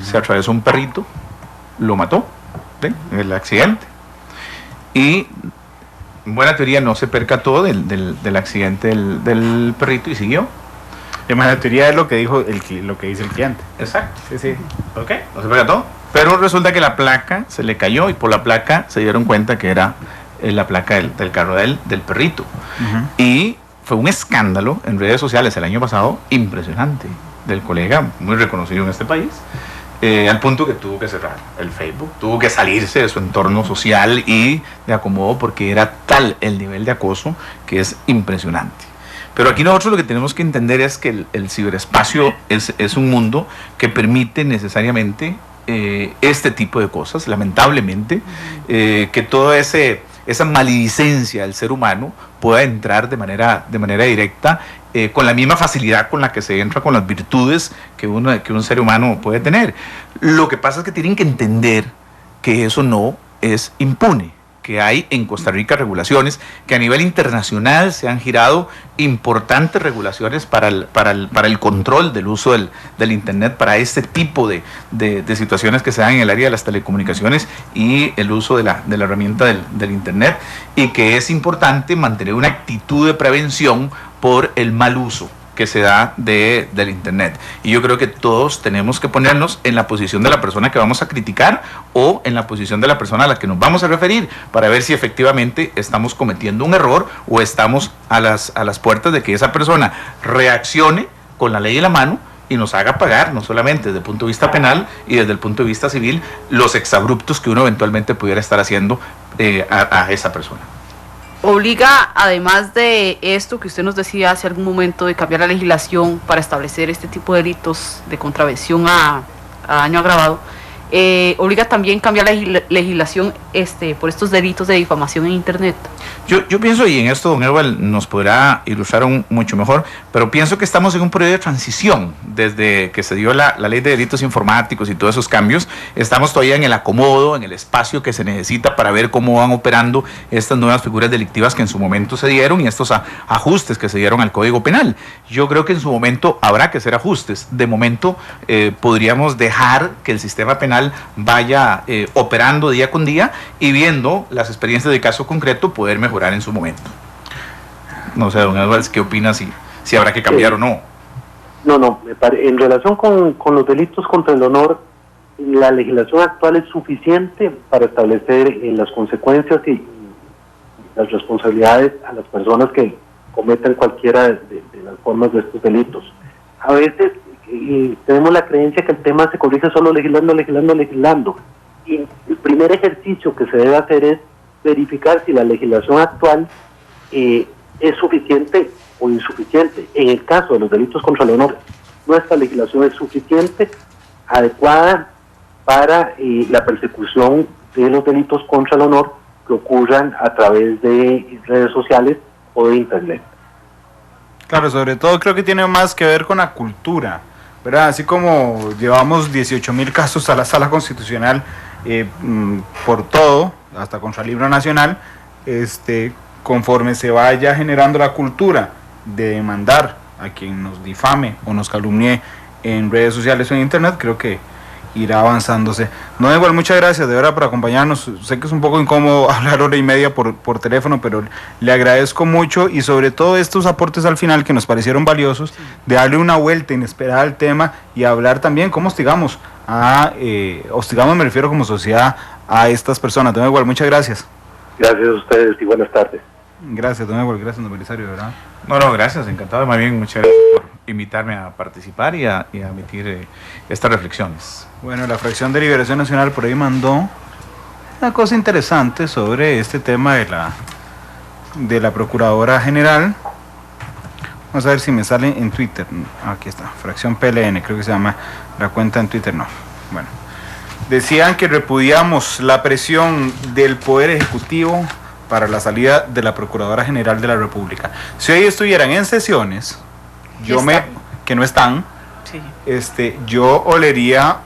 se atravesó un perrito, lo mató en el accidente y en buena teoría no se percató del accidente del perrito y siguió. En buena teoría es lo que dice el cliente. Exacto. Sí. ¿Ok? No se percató. Pero resulta que la placa se le cayó y por la placa se dieron cuenta que era la placa del carro del perrito. Y fue un escándalo en redes sociales el año pasado impresionante, del colega muy reconocido en este país, al punto que tuvo que cerrar el Facebook, tuvo que salirse de su entorno social y de acomodo porque era tal el nivel de acoso que es impresionante. Pero aquí nosotros lo que tenemos que entender es que el ciberespacio es un mundo que permite necesariamente este tipo de cosas, lamentablemente, que toda esa maledicencia del ser humano pueda entrar de manera directa, con la misma facilidad con la que se entra con las virtudes que un ser humano puede tener. Lo que pasa es que tienen que entender que eso no es impune, que hay en Costa Rica regulaciones, que a nivel internacional se han girado importantes regulaciones para el control del uso del Internet, para este tipo de situaciones que se dan en el área de las telecomunicaciones y el uso de la herramienta del Internet, y que es importante mantener una actitud de prevención por el mal uso que se da del Internet. Y yo creo que todos tenemos que ponernos en la posición de la persona que vamos a criticar o en la posición de la persona a la que nos vamos a referir para ver si efectivamente estamos cometiendo un error o estamos a las puertas de que esa persona reaccione con la ley en la mano y nos haga pagar, no solamente desde el punto de vista penal y desde el punto de vista civil, los exabruptos que uno eventualmente pudiera estar haciendo a esa persona. Obliga, además de esto que usted nos decía hace algún momento, de cambiar la legislación para establecer este tipo de delitos de contravención a daño agravado, obliga también cambiar la legislación por estos delitos de difamación en Internet. Yo pienso, y en esto don Edward nos podrá ilustrar mucho mejor, pero pienso que estamos en un periodo de transición. Desde que se dio la ley de delitos informáticos y todos esos cambios, estamos todavía en el acomodo, en el espacio que se necesita para ver cómo van operando estas nuevas figuras delictivas que en su momento se dieron y estos ajustes que se dieron al Código Penal. Yo creo que en su momento habrá que hacer ajustes. De momento podríamos dejar que el sistema penal vaya operando día con día y viendo las experiencias de caso concreto poder mejorar en su momento. No sé, don Edwards, ¿qué opina si habrá que cambiar o no? No, en relación con los delitos contra el honor, la legislación actual es suficiente para establecer las consecuencias y las responsabilidades a las personas que cometen cualquiera de las formas de estos delitos. A veces tenemos la creencia que el tema se corrige solo legislando. Y el primer ejercicio que se debe hacer es verificar si la legislación actual es suficiente o insuficiente. En el caso de los delitos contra el honor, nuestra legislación es suficiente, adecuada para la persecución de los delitos contra el honor que ocurran a través de redes sociales o de Internet. Claro, sobre todo creo que tiene más que ver con la cultura, ¿verdad? Así como llevamos 18.000 casos a la Sala Constitucional por todo, hasta contra el libro nacional, conforme se vaya generando la cultura de demandar a quien nos difame o nos calumnie en redes sociales o en Internet, creo que irá avanzándose. No, igual, muchas gracias de verdad por acompañarnos. Sé que es un poco incómodo hablar hora y media por teléfono, pero le agradezco mucho, y sobre todo estos aportes al final que nos parecieron valiosos, de darle una vuelta inesperada al tema y hablar también cómo hostigamos me refiero como sociedad a estas personas. Don Igual, muchas gracias. Gracias a ustedes y buenas tardes. Gracias, don Igual, gracias, don Belisario, ¿verdad? No, gracias, encantado, más bien, muchas gracias por invitarme a participar y a emitir estas reflexiones. Bueno, la Fracción de Liberación Nacional por ahí mandó una cosa interesante sobre este tema de la Procuradora General. Vamos a ver si me sale en Twitter. Aquí está, Fracción PLN, creo que se llama la cuenta en Twitter. No, bueno. Decían que repudiamos la presión del Poder Ejecutivo para la salida de la Procuradora General de la República. Si hoy estuvieran en sesiones, que no están, sí. Yo olería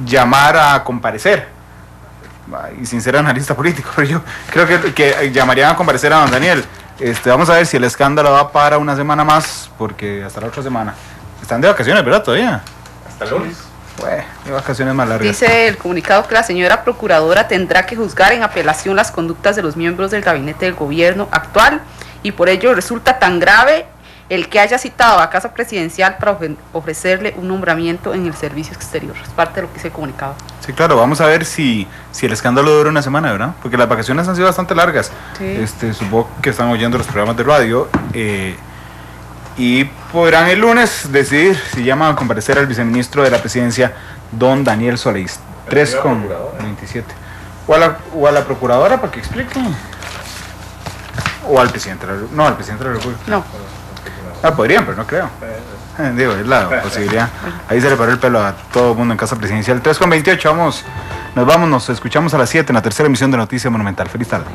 llamar a comparecer, y sin ser analista político, pero yo creo que llamarían a comparecer a don Daniel. Vamos a ver si el escándalo va para una semana más, porque hasta la otra semana están de vacaciones, ¿verdad? Todavía hasta el lunes. De vacaciones más largas. Dice el comunicado que la señora procuradora tendrá que juzgar en apelación las conductas de los miembros del gabinete del gobierno actual, y por ello resulta tan grave el que haya citado a Casa Presidencial para ofrecerle un nombramiento en el servicio exterior. Es parte de lo que se comunicaba. Sí, claro, vamos a ver si el escándalo dura una semana, ¿verdad? Porque las vacaciones han sido bastante largas. Sí. Supongo que están oyendo los programas de radio y podrán el lunes decidir si llaman a comparecer al viceministro de la Presidencia, don Daniel Solís. 3:27. O a la procuradora para que explique. O al presidente de la República. No, al presidente de la República. No. Podrían, pero no creo. Digo, es la posibilidad. Ahí se le paró el pelo a todo el mundo en Casa Presidencial. 3:28, nos escuchamos a las 7 en la tercera emisión de Noticias Monumental. Feliz tarde.